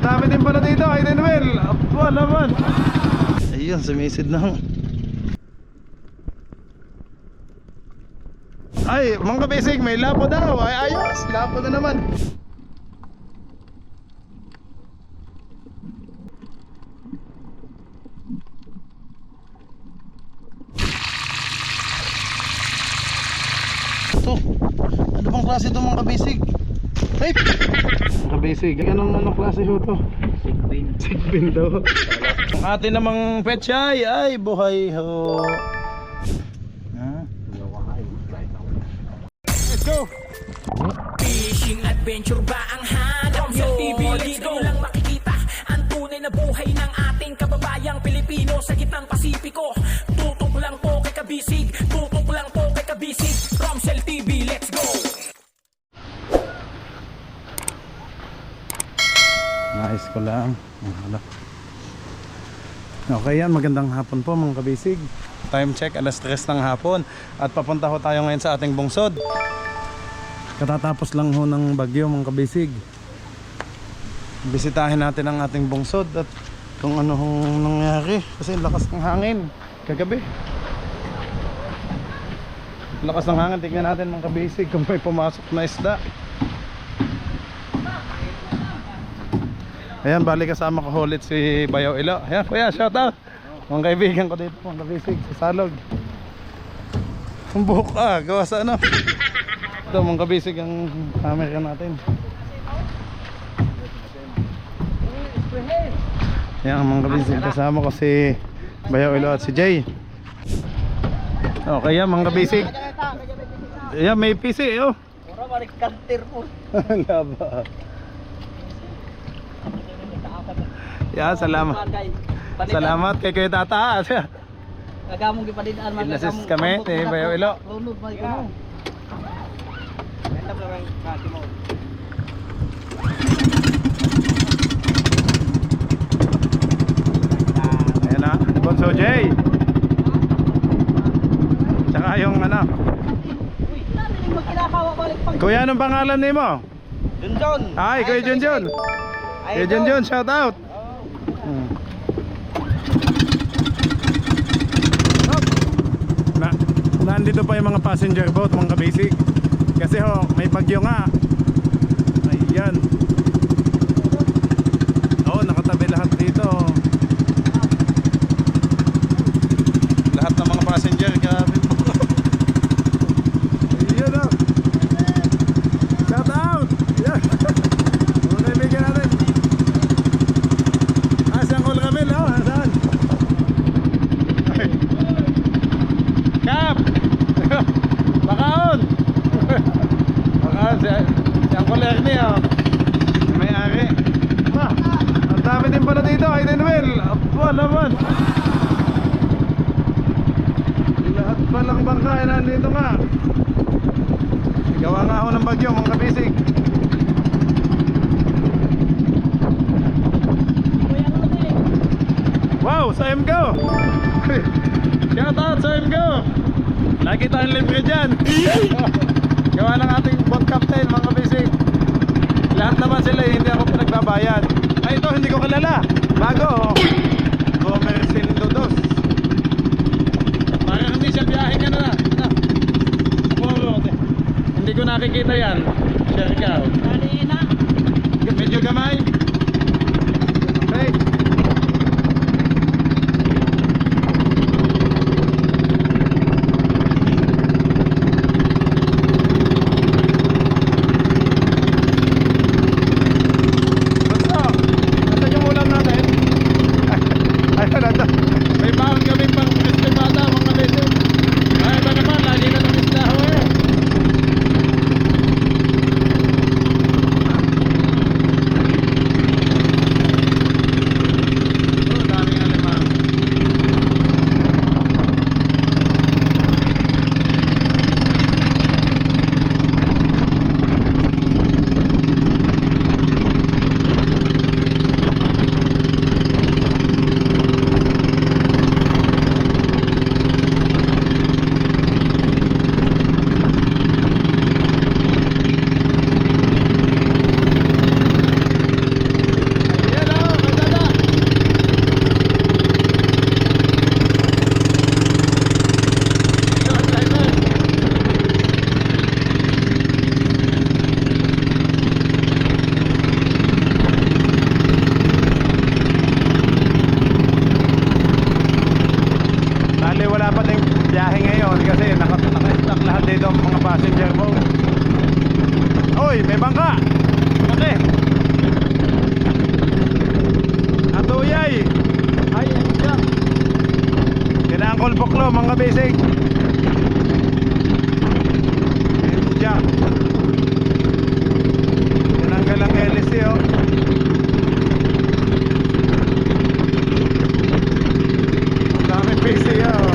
dami din pala dito, Hidden Well. Apo naman. Ayun, sumisid na. Ay, mga kabisig, may lapo daw. Ay, ayos, lapo na naman. Ito, ano bang klase ito mga kabisig? Ay! Mga kabisig, anong klase ito? Sigbin. Sigbin daw. Ang atin namang pechay ay buhay ho. Let's go! Fishing adventure ba ang hanap nyo? TV, let's go! Lang makikita ang tunay na buhay ng ating kababayang Pilipino sa gitnang Pasipiko. Tutok lang po kay Kabisig, tutok lang po kay Kabisig. Romsel TV, let's go! Nice ko lang. Okay yan, magandang hapon po mga kabisig. Time check, alas 3 ng hapon. At papunta ho tayo ngayon sa ating bungsod. Katatapos lang ho ng bagyo mga kabisig. Bisitahin natin ang ating bungsod at kung ano hong nangyari. Kasi lakas ng hangin kagabi. Lakas ng hangin, tignan natin mga kabisig kung may pumasok na isda. Ayan, bali kasama ko ulit si Bayaw Ilo. Ayan, kuya, shout out. Mga kaibigan ko dito, mga kabisig, sa Salog. Ang buhok gawa sa ano. Ito, mga kabisig ang camera natin. Ayan, mga kabisig, kasama ko si Bayaw Ilo at si Jay. Okay yan, mga kabisig. Ayan, may PC, oh. Pura marik kantir po. Laba. Ya, salamat. Salamat kay Kuya Tata. Kagamong gipadidaan man Inassist kami ni Bayaw Ilo. Lunod man ikaw. Ito lang kati mo. Ayan na, Bonso J. Tsaka yung ano. Uy, natin yung magkinakawa balik pag. Kuya, anong pangalan ni mo? Junjun. Ay, Kuya Junjun. Kuya Junjun, shout out. Nandito pa yung mga passenger boat mga kabisig. Kasi ho, may bagyo nga. Ayan. Oo, nakatabi lahat dito. Lahat ng mga passenger, grabe po. Ayan o. Shout out. Ayan. Mga kaibigan natin. Siyang Cool Camille, oh. Saan? Kap! Bakaon! Bakaon, siyang Cool Ernie, oh. May-ari. Ang dami din pala dito, Hidden Well. Apo naman. Lahat palang bangka ay nandito nga. Gawa nga ako ng bagyo, mga kabisig. Wow, sa MGO! Shout out sa MGO! Lagi tayong libre dyan. Gawa ng ating boat captain mga kabisig. Lahat naman sila hindi ako pinagbabayad. Ay ito hindi ko kilala. Bago Gomer Sindodos. Parang hindi siya biyaheng ano na. Hindi ko nakikita yan. Share ka. Medyo gamay. Okay. mga basic. Yung jack. Tinanggal ang LSD oh. Ang daming basic oh.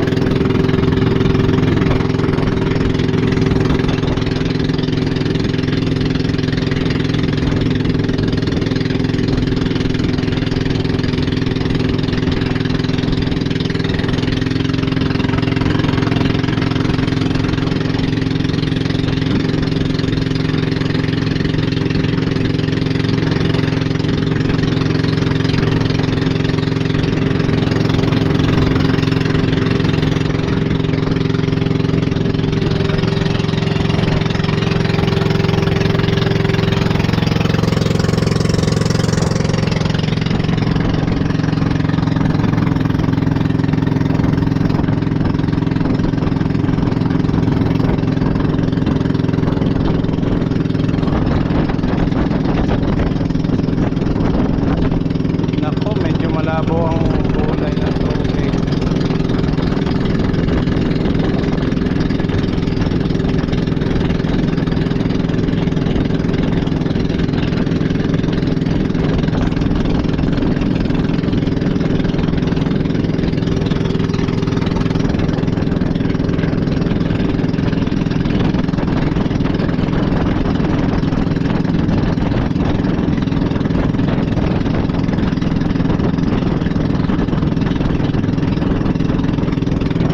Nako, medyo malabo ang kulay ng tubig.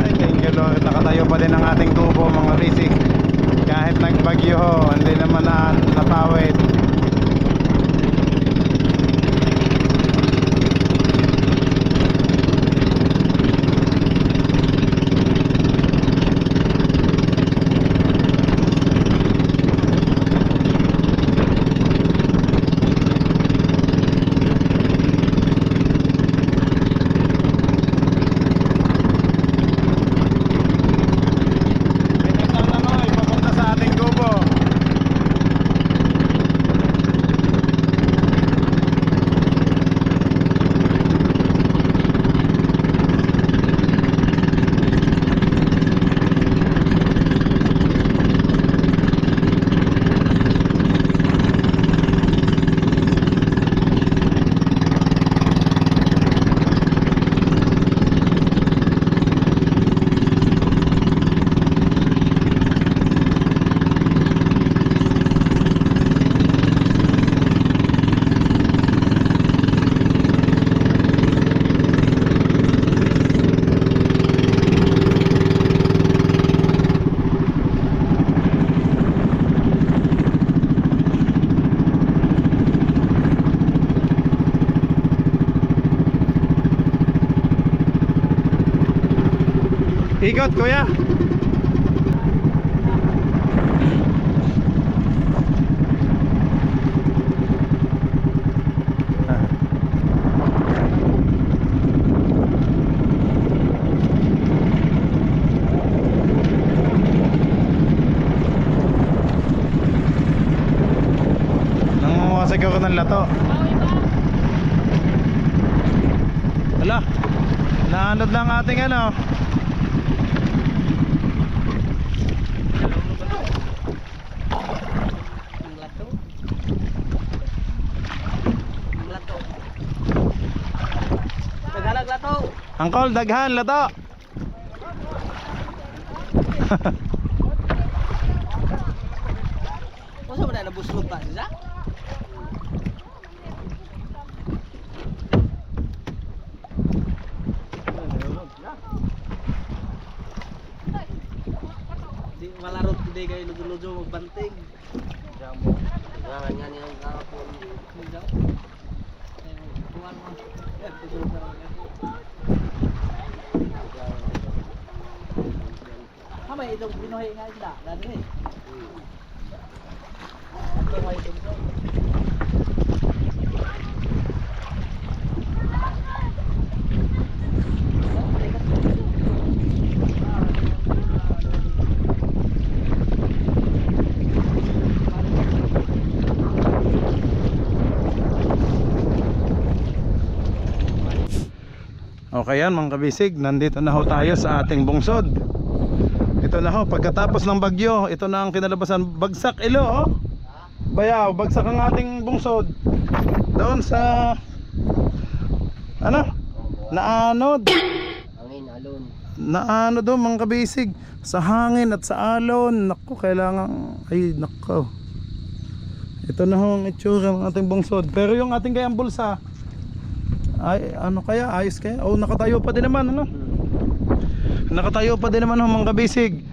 Ay, thank you Lord. Nakatayo pa din ang ating tubo mga basic. Kahit nagbagyo ho, hindi naman na napawid. Minit lang na oy, papunta sa ating tubo. Ikot kuya. Nangunguha siguro ng lato. Wala. Naanod lang ating ano. Ang lato. Ang lato. Tagalog lato. Angkol, daghan lato. Masa mo na nabuslog pa siya? Di malarot hindi kayo lujo-lujo magbanting. Jamo. Gangan yan yung kahapon. Tuwan mo. Tutulog na lang yan. Kamay itong binuhay nga isda. Dati eh. Binuhay itong isda. Okay yan mga kabisig, nandito na ho tayo sa ating bungsod. Ito na ho, pagkatapos ng bagyo, ito na ang kinalabasan. Bagsak ilo oh. Bayaw, bagsak ang ating bungsod. Doon sa ano? Naanod. Hangin, alon. Naano doon mga kabisig, sa hangin at sa alon. Naku, kailangan, ay naku. Ito na ho ang itsura ng ating bungsod. Pero yung ating kayang bulsa, ay ano kaya, ayos kaya? Oh, nakatayo pa din naman ano? Nakatayo pa din naman ho mga kabisig.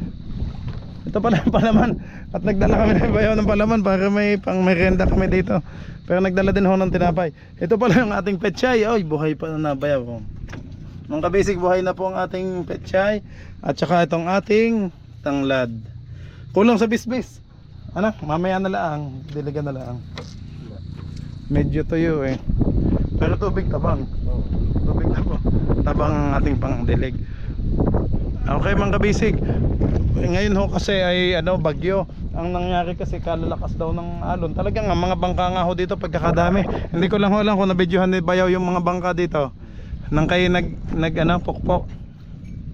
Ito pala yung palaman. At nagdala kami ng bayaw ng palaman para may pang merenda kami dito. Pero nagdala din ho ng tinapay. Ito pala yung ating pechay. Oy, buhay pa na bayaw ho. Mga kabisig, buhay na po ang ating pechay. At saka itong ating tanglad. Kulang sa bisbis. Ano? Mamaya na lang. Diligan na lang. Medyo tuyo eh. Pero tubig tabang. Tubig tabang ang ating pangdilig. Okay mga kabisig, ngayon ho kasi ay ano, bagyo. Ang nangyari kasi kalalakas daw ng alon. Talagang ang mga bangka nga ho dito pagkakadami. Hindi ko lang ho alam kung nabidyohan ni Bayaw yung mga bangka dito. Nang kayo nag ano, pokpok.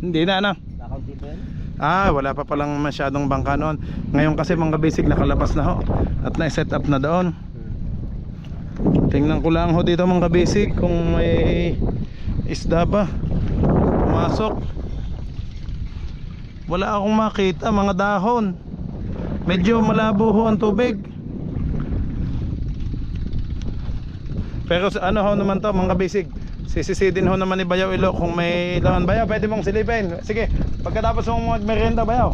Hindi na ano. Nakaunti ba yan? Ah, wala pa palang masyadong bangka noon. Ngayon kasi mga kabisig nakalabas na ho. At na-set up na doon. Tingnan ko lang ho dito mga kabisig kung may isda ba pumasok. Wala akong makita, mga dahon. Medyo malabo ho ang tubig. Pero ano ho naman to mga kabisig, sisisidin ho naman ni Bayaw ilo kung may laman. Bayaw, pwede mong silipin. Sige, pagkatapos mong magmerienda Bayaw,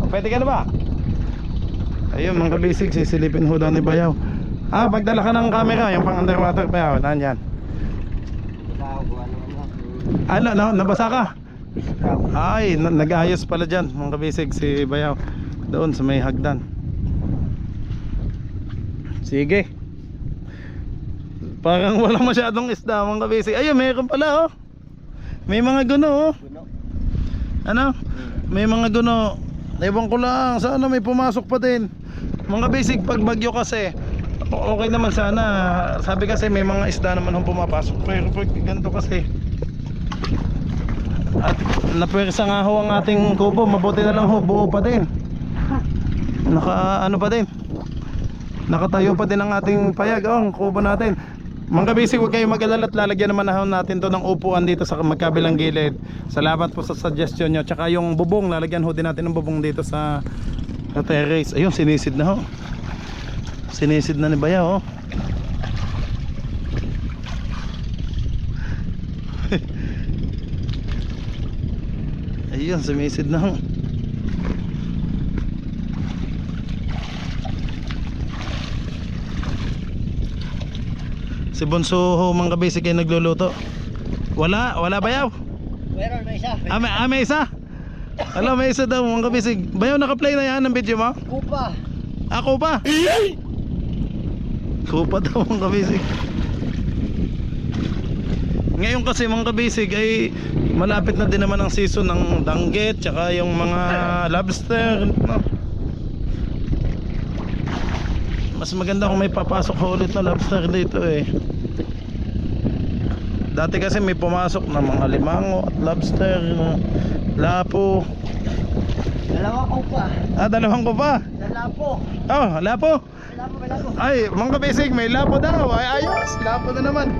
pwede ka na ba? Ayun mga kabisig, sisilipin ho daw ni Bayaw. Ah, pagdala ka ng camera, yung pang underwater Bayaw, nandyan. Ano, no? Nabasa ka? Ay, nag-ayos pala dyan mga kabisig si Bayaw. Doon sa may hagdan. Sige. Parang wala masyadong isda mga kabisig. Ayun, mayroon pala oh. May mga guno oh. Ano? May mga guno. Ewan ko lang, sana may pumasok pa din. Mga kabisig, pag bagyo kasi okay naman sana. Sabi kasi may mga isda naman ang pumapasok. Pero pag ganito kasi, at napwersa nga ho ang ating kubo, mabuti na lang ho, buo pa din. Naka ano pa din, nakatayo pa din ang ating payag, oh, ang kubo natin. Mga kabisig, huwag kayong mag-alala at lalagyan naman na natin to ng upuan dito sa magkabilang gilid. Salamat po sa suggestion nyo. Tsaka yung bubong, lalagyan ho din natin ng bubong dito sa terrace. Ayun, sinisid na ho. Sinisid na ni Bayaw oh. Ayun, sumisid na ho. Si Bunso ho mga kabisig ay nagluluto. Wala Bayaw? Meron, may isa. May isa? Alam, may isa daw mga kabisig. Bayaw, naka-play na yan ang video mo? Kupa. Ako pa? Kupa daw mga kabisig. Ngayon kasi mga kabisig ay malapit na din naman ang season ng danggit tsaka yung mga lobster no? Mas maganda kung may papasok ulit na lobster dito eh. Dati kasi may pumasok na mga limango at lobster, lapo. Dalawa ko pa. Ah, dalawang ko pa. Lapo. Oh, lapo. May lapo. Ay, mga kabisig, may lapo daw. Ay, ayos, lapo na naman.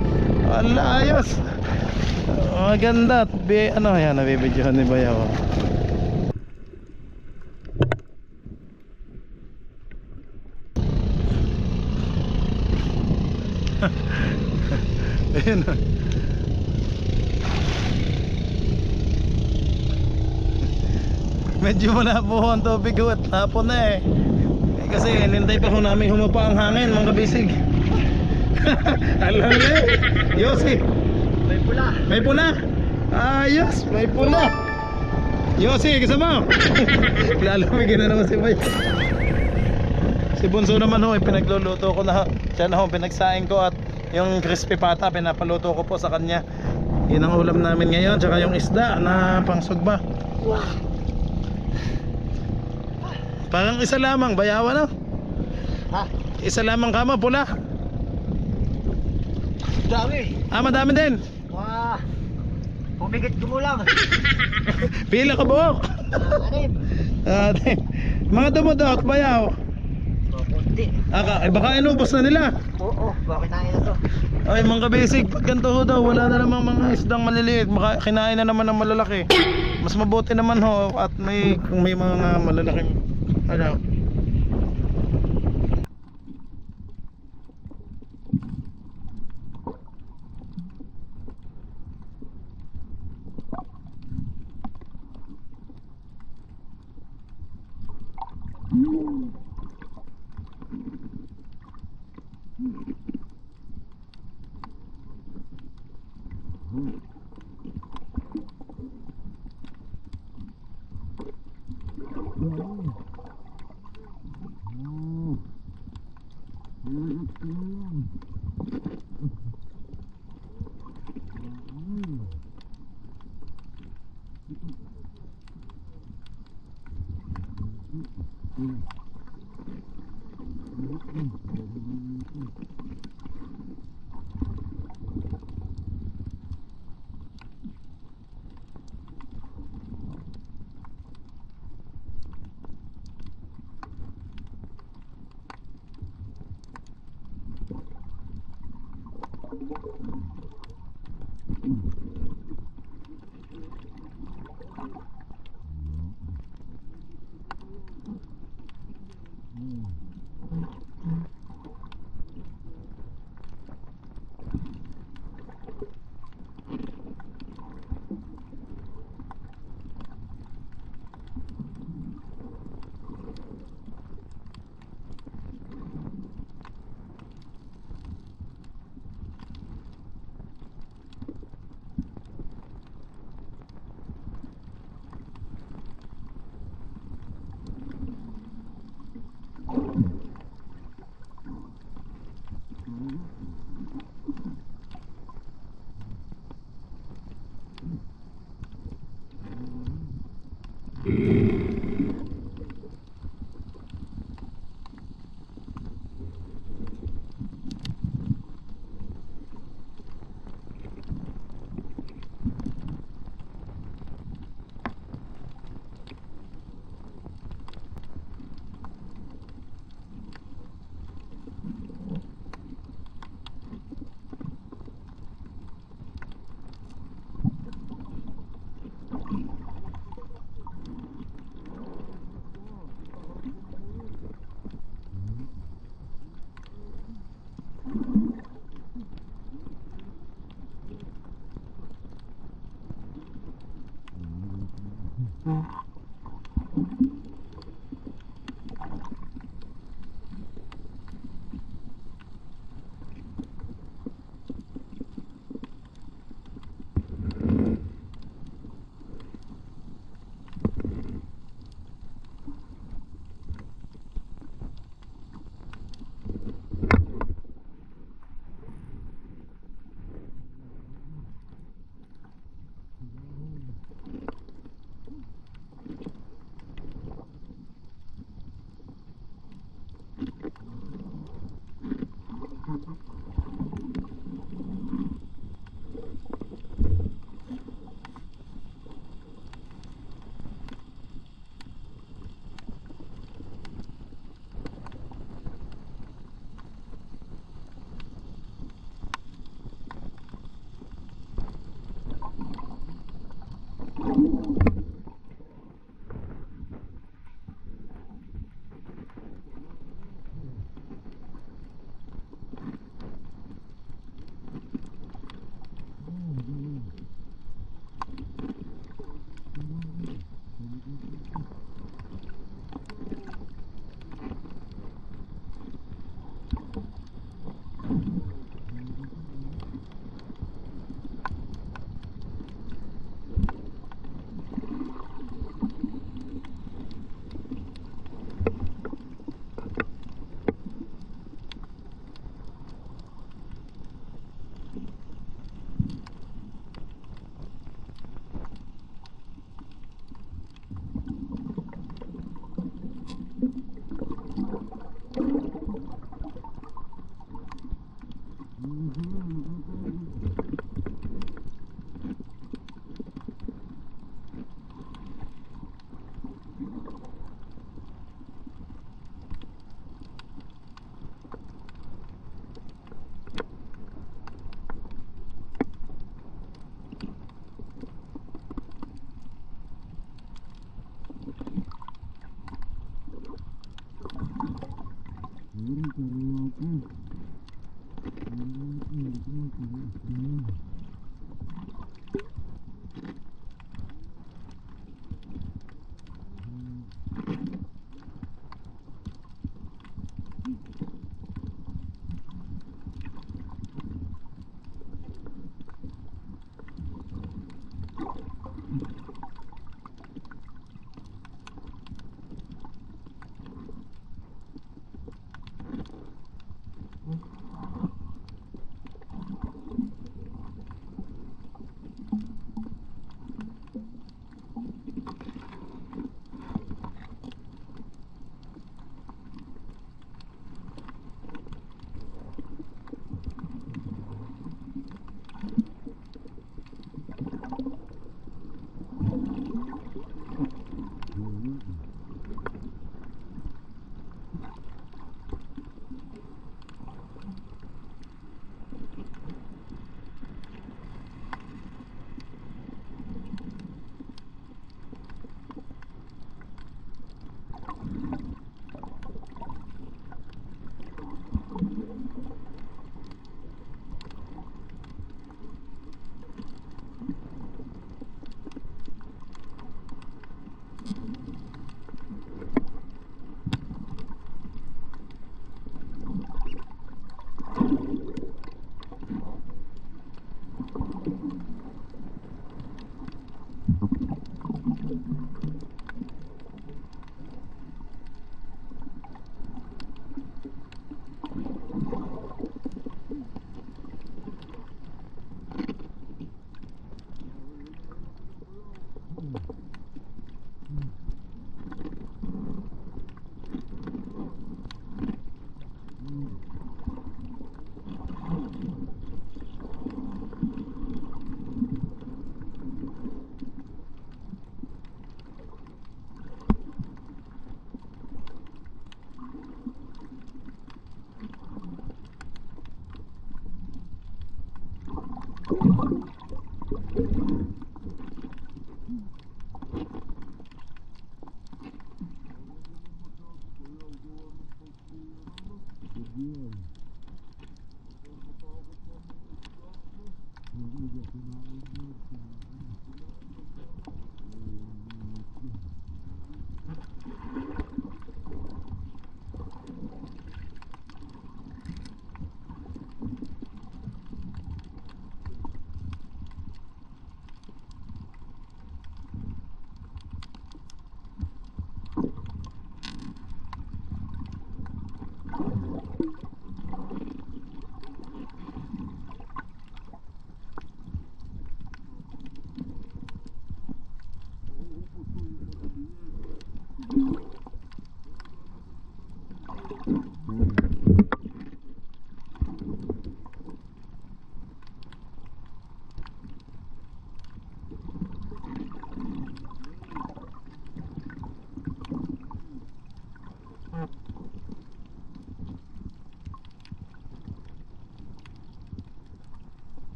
Wala, ayos. Maganda. Ano yan, nabibidyohan ni Bayaw. Ayun. Medyo malabo ang tubig at hapon na eh. Kasi nintay pa ho namin humapa ang hangin mga kabisig. Alam niyo, Yossi. May pula. May pula. Ayos, may pula. Yossi, kasama. Lalamigin na naman si Bay. Si Bunso naman ho, pinagluluto ko na. Siya na ho, pinagsaing ko at yung crispy pata, pinapaluto ko po sa kanya. Yun ang ulam namin ngayon, tsaka yung isda na pangsugba. Wow. Parang isa lamang, Bayaw na. Ha? Isa lamang kama, pula. Dami. Ah, madami din. Wah. Pumigit kumulang. Pila ka buhok? Anim. Mga dumudot, bayaw. Kunti. Baka inubos na nila. Oo, bakit tayo na to? Ay mga kabisig, pag ganito ho daw, wala na namang mga isdang maliliit, kinain na naman ng malalaki. Mas mabuti naman ho at kung may mga malalaking ano.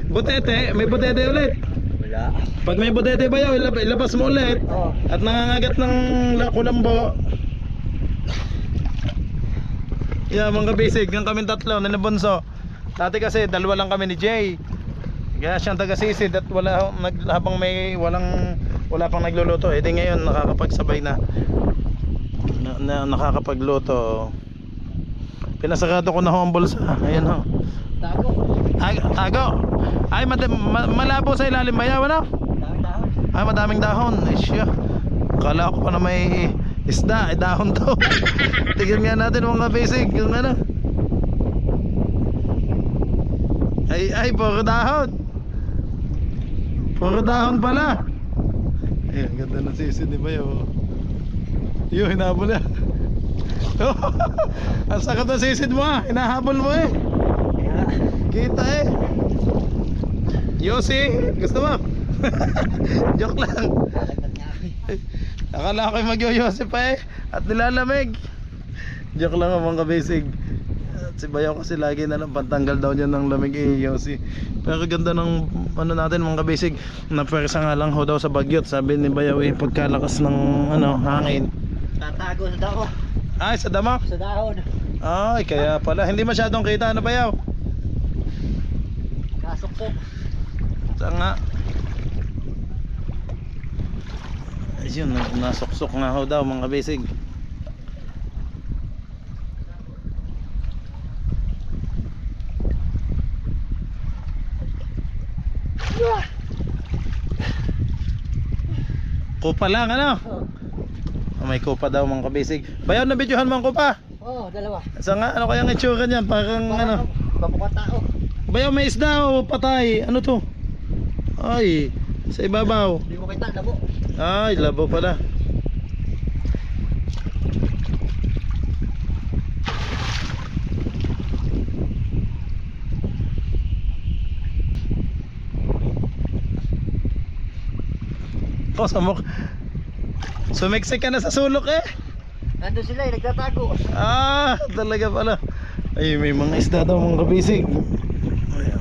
Butete, may butete ulit. Wala. Pag may butete ba yun, ilabas mo ulit. Oh. At nangangagat ng kulambo. Yeah, mga basic, yung kaming tatlo na nabunso. Dati kasi dalawa lang kami ni Jay. Kaya siyang taga-sisid at habang wala pang nagluluto. Eh di ngayon nakakapagsabay na nakakapagluto. Pinasarado ko na ho ang bulsa. Ayan ho. Tago. Tago. Ay malabo sa ilalim bayaw ano? Dami dahon. Ay madaming dahon. Ay siya. Akala ko pa na may isda, dahon to. Tignan nga natin mga basic yung ano. Ay puro dahon. Puro dahon pala. Ay, ang ganda ng sisid ni Bayo. Yung hinabol na. Ang sakit ng sisid mo ah. Hinahabol mo eh. Kita eh. Yossi, gusto mo? Joke lang. Akala ko'y magyoyosi pa eh. At nilalamig. Joke lang mga basic. Si Bayaw kasi lagi na lang pantanggal daw niya ng lamig eh, Yossi. Pero ganda ng ano natin mga basic. Napwersa nga lang ho daw sa bagyot. Sabi ni Bayaw eh, pagkalakas ng hangin. Tatago sa dako. Ay, sa damo? Sa dahon. Ay, kaya pala. Hindi masyadong kita na Bayaw. Kasok-sok. Saan nga? Ayun, nasuksok nga ho daw mga basic. Kupa lang ano? May kupa daw mga kabisig. Bayaw na videohan mo ang kupa. Oo, dalawa. Sa nga ano kayang itsura niyan? Parang ano? Babukang tao. Bayaw may isda o patay. Ano to? Ay, sa ibabaw. Hindi mo kita, labo. Ay, labo pala. Sumiksik ka na sa sulok eh. Nandun sila eh, nagtatago. Ah, talaga pala. Ay, may mga isda daw mga kabisig.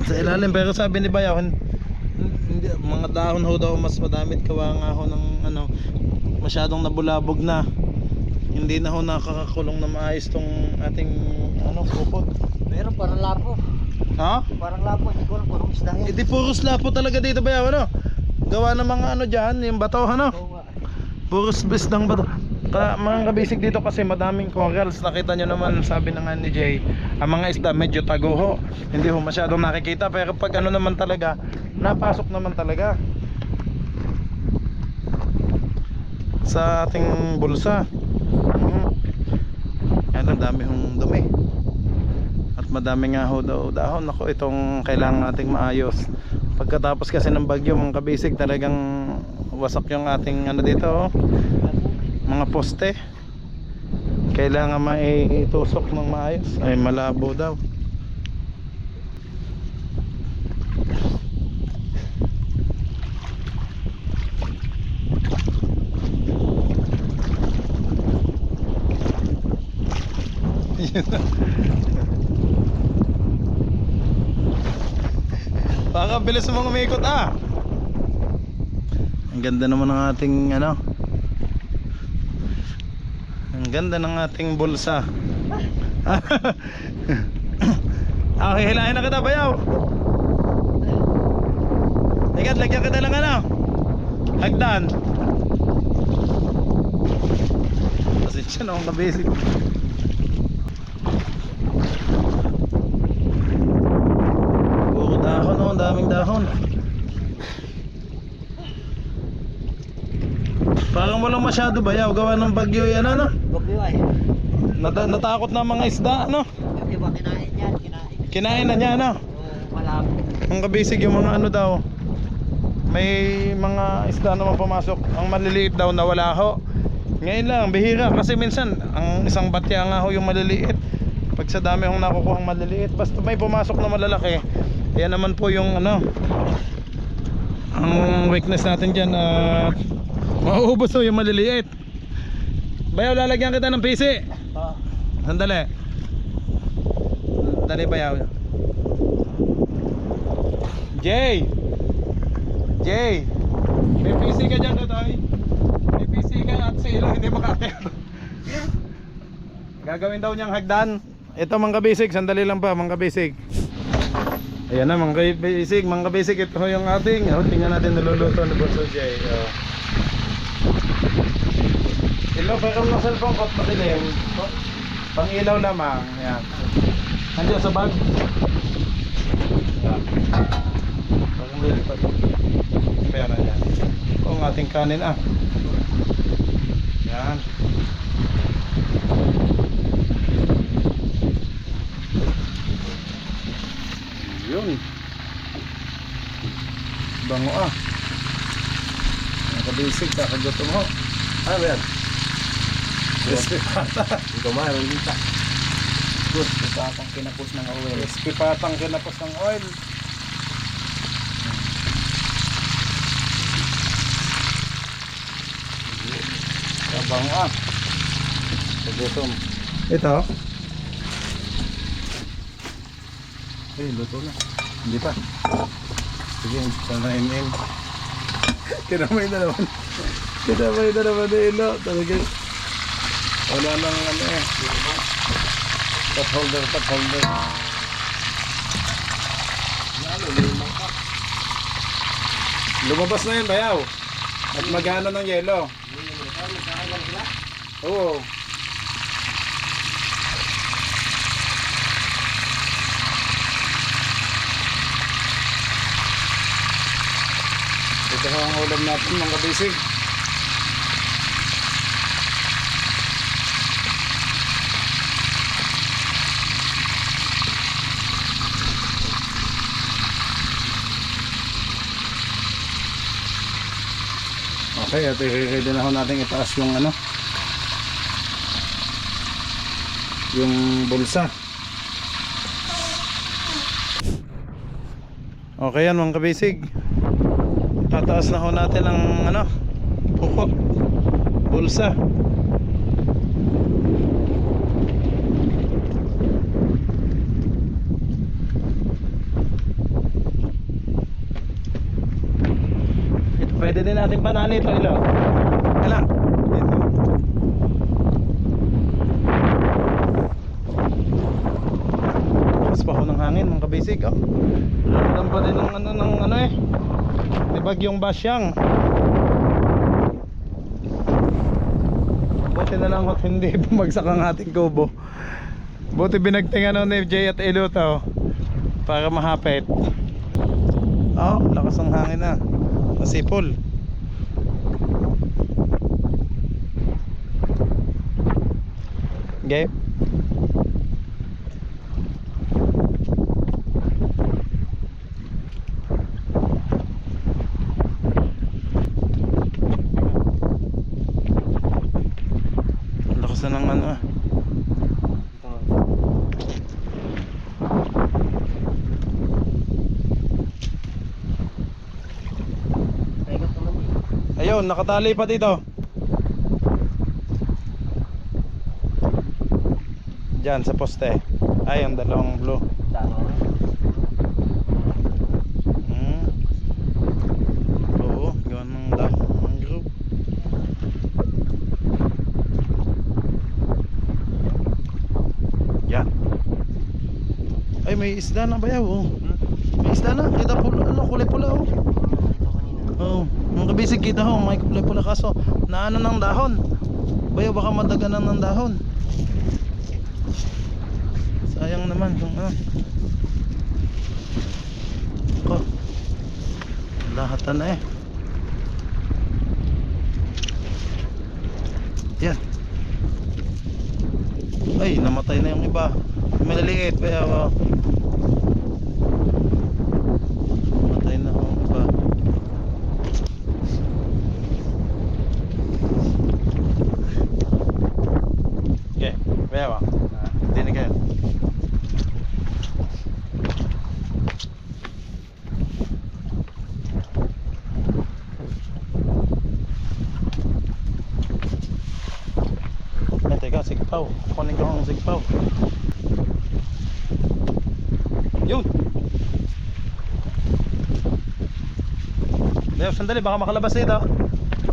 Sa ilalim, pero sabi ni Bayaw, hindi, mga dahon ho daw mas madamit kawa nga ho ng ano, masyadong nabulabog na. Hindi na ho nakakakulong na maayos tong ating ano, kupot. Pero parang lapo. Ha? Parang lapo, hindi ko alam kung anong isda yan. Hindi puros lapo talaga dito Bayaw ano. Gawa ng mga ano dyan, yung bato ano. Oo nga. Puros bis ng bato. Mga kabisig dito kasi madaming corals. Nakita nyo naman, sabi na nga ni Jay, ang mga isda medyo tago ho. Hindi ho masyadong nakikita. Pero pag ano naman talaga, napasok naman talaga sa ating bulsa. Yan, ang dami hong dumi. At madami nga ho daw dahon. Ako, itong kailangan nating maayos. Pagkatapos kasi ng bagyo mga kabisig, talagang wasak yung ating ano dito oh. Mga poste. Kailangan maitusok ng maayos. Ay malabo daw. Baka bilis mong umikot ah. Ang ganda naman ng ating ano. Ang ganda ng ating bulsa. Okay, hilahin na kita Bayaw. Ikat, lagyan kita lang ano, hagdan. Pasensya na akong kabisig. Puro dahon oh, ang daming dahon. Parang walang masyado Bayaw, gawa ng bagyo yan ano. Bagyo ay. Natakot na mga isda ano. Yung iba kinain yan, kinain. Kinain na niya ano. Malabo. Ang kabisig yung mga ano daw, may mga isda naman pumasok. Ang maliliit daw nawala ho. Ngayon lang, bihira kasi minsan ang isang batya nga ho yung maliliit. Pag sa dami hong nakukuha ang maliliit, basta may pumasok na malalaki. Yan naman po yung ano, ang weakness natin dyan. Mauubos ho yung maliliit. Bayaw, lalagyan kita ng pisi. Sandali. Sandali Bayaw. Jay, may PC ka dyan Totoy. May PC ka at sa ilong hindi makakita. Gagawin daw niyang hagdan. Ito mga basic, sandali lang pa mga basic. Ayan na mga basic, ito yung ating, tingnan natin naluluto na Boss Jay. Ilaw pa kang ng cellphone ko at madilim. Pang ilaw lamang, yan. Nandiyan sa bag. Yan. Pang lilipat. Meron yan. Ito ang ating kanin Yan. Yun. Bango Mga kabisig, kakagutom ho. Ano yan? Crispy pata. Ito man, ang lita. Crispy patang kinapos ng oil. Crispy patang kinapos ng oil. Bango kagutom. Ito. Luto na. Hindi pa. Sige, panayin. Kinamay na naman. Kinamay na naman na ilo. Talaga. Wala nang top holder. Lumabas na yun, bayaw. At magana ng yelo. Oo. Ito ang ulam natin mga kabisig. Okay, at i-ready na ho natin itaas yung yung bulsa. Okay yan mga kabisig. Tataas na ho natin ang pukot bulsa. Ito, pwede din natin panali ito ilo. Hala, dito. Lakas pa ho ng hangin mga kabisig. Ramdam pa din ng di bagyong Basyang. Buti na lang at hindi bumagsak ang ating kubo. Buti binagtingan ni Jay at Eluto para mahapit. Lakas ng hangin nasipol. Okay. Lakas na ng ayun, nakatali pa dito. Diyan sa poste. Ay, ang dalawang blue. Oo, gawan ng group. Yan. Ay, may isda na bayaw. May isda na. Kita pula, kulay pula. Mga kabisig, kita ho, may kulay pula kaso naano ng dahon. Bayaw, baka madaganan ng dahon. Sayang naman kung lahatan na yan. Ay, namatay na yung iba. Maliliit kaya namatay na yung iba. Okay, kaya dinig kayo. Teka, sigpaw. Kunin ko ang sigpaw. Yun. Deo, sandali, baka makalabas dito.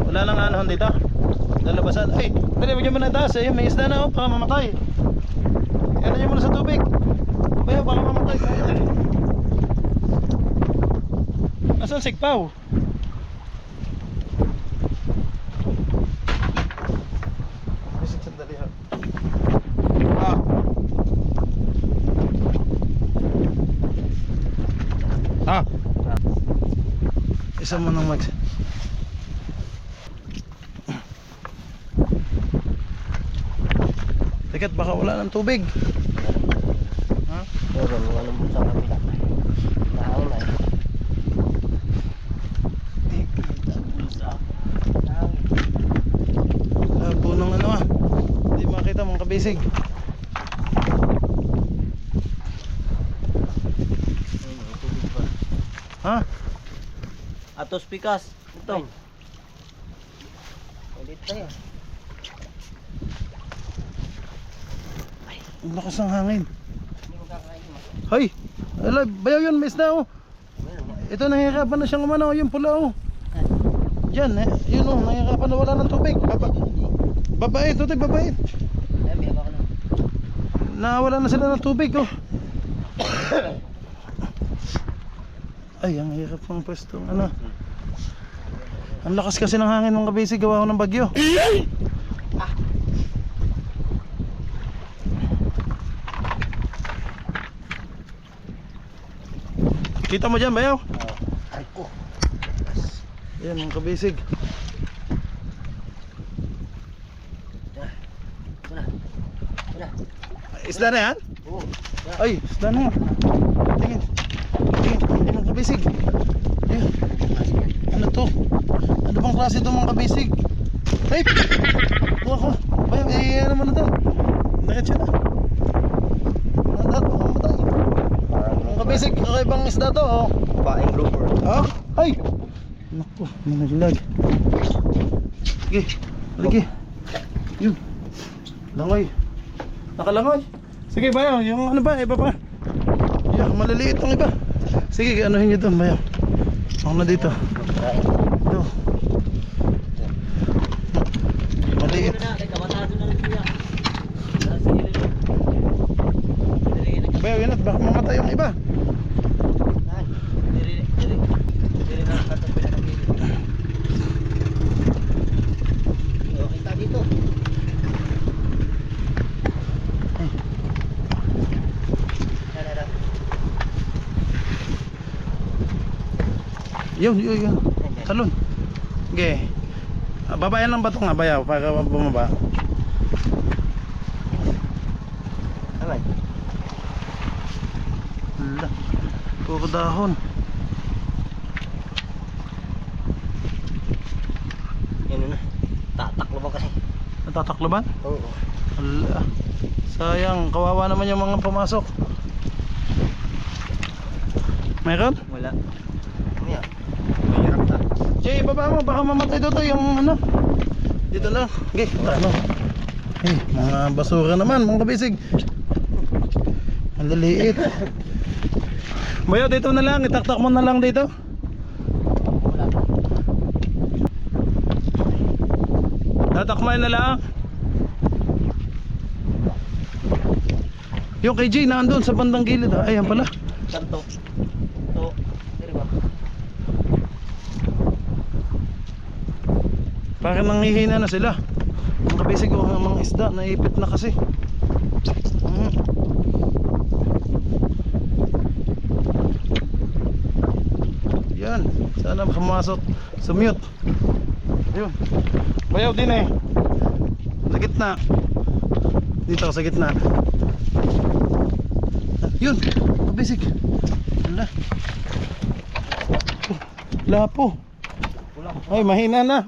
Wala nang anahon dito. Lalabasan. Ay, dali, bigyan mo na taas. Ayun, may isda na baka mamatay. Ano nyo muna sa tubig. Bayaw, baka mamatay tayo. Nasaan sigpaw? Bisig sandali ha. Isa mo nang mag... Tikat, baka wala ng tubig. Ha? Pero wala mo sa kapila. Nahangin na. Punong ano ah. Hindi makita mga kabisig. Ha? Atos pikas. Ito. Ulit tayo. Ang lakas ng hangin. Hindi mo kakain mo. Hoy! Ala, bayaw yun, may isda oh. Ito nahihirapan na siyang umano, yung pula oh. Diyan eh, yun oh, nahihirapan na wala ng tubig. Babait, ito babait. Ay, may ako na. Nawala na sila ng tubig oh. Ay, ang hirap ng pwesto. Ano? Ang lakas kasi ng hangin mga kabisig, gawa ko ng bagyo. Kita mo dyan, bayaw? Ay ko. Yan mga kabisig. Wala. Wala. Isda na yan? Oo. Ay, isda na yan. Tingin. Tingin, hindi mga kabisig. Ayun. Ano to? Ano bang klase ito mga kabisig? Ay! Kuha ko. Bayaw, ano mo na to? Nakit siya na. Nadat, makamatay. Mga kabisig, kakaibang isda to oh. Baing grouper. Ha? Ay! Naku, managlag. Sige, lagi. Yun. Langoy. Nakalangoy. Sige bayaw, yung ano ba, iba pa. Yung maliliit ang iba. Sige, anuhin nyo doon bayaw. Ako na dito. Ito. Maliit. Bayaw, yun at baka mamatay yung iba. Kita dito. Yun. Talon. Okay. Babayan lang ba ito nga bayaw para bumaba? Aman. Hala. Puro dahon. Yan na. Tataklo ba kasi? Natatakloban? Oo. Hala. Sayang, kawawa naman yung mga pumasok. Meron? Wala. Yan. Mahirap ta. Jay, baba mo, baka mamatay dito yung ano. Dito lang. Okay, ano. Eh, mga basura naman, mga kabisig. Ang liliit. Bayo, dito na lang, itaktak mo na lang dito. Tatakmay na lang. Yung kay Jay, naandun sa bandang gilid. Ayan pala. Kanto. Ito. Diri ba? Parang nanghihina na sila. Ang kabisig ko ng mga isda, naipit na kasi. Yan, sana pumasok sa mute. Yun. Bayaw din eh. Sa gitna. Dito sa gitna. Yun, kabisig. Wala. Lapo. Ay, mahina na.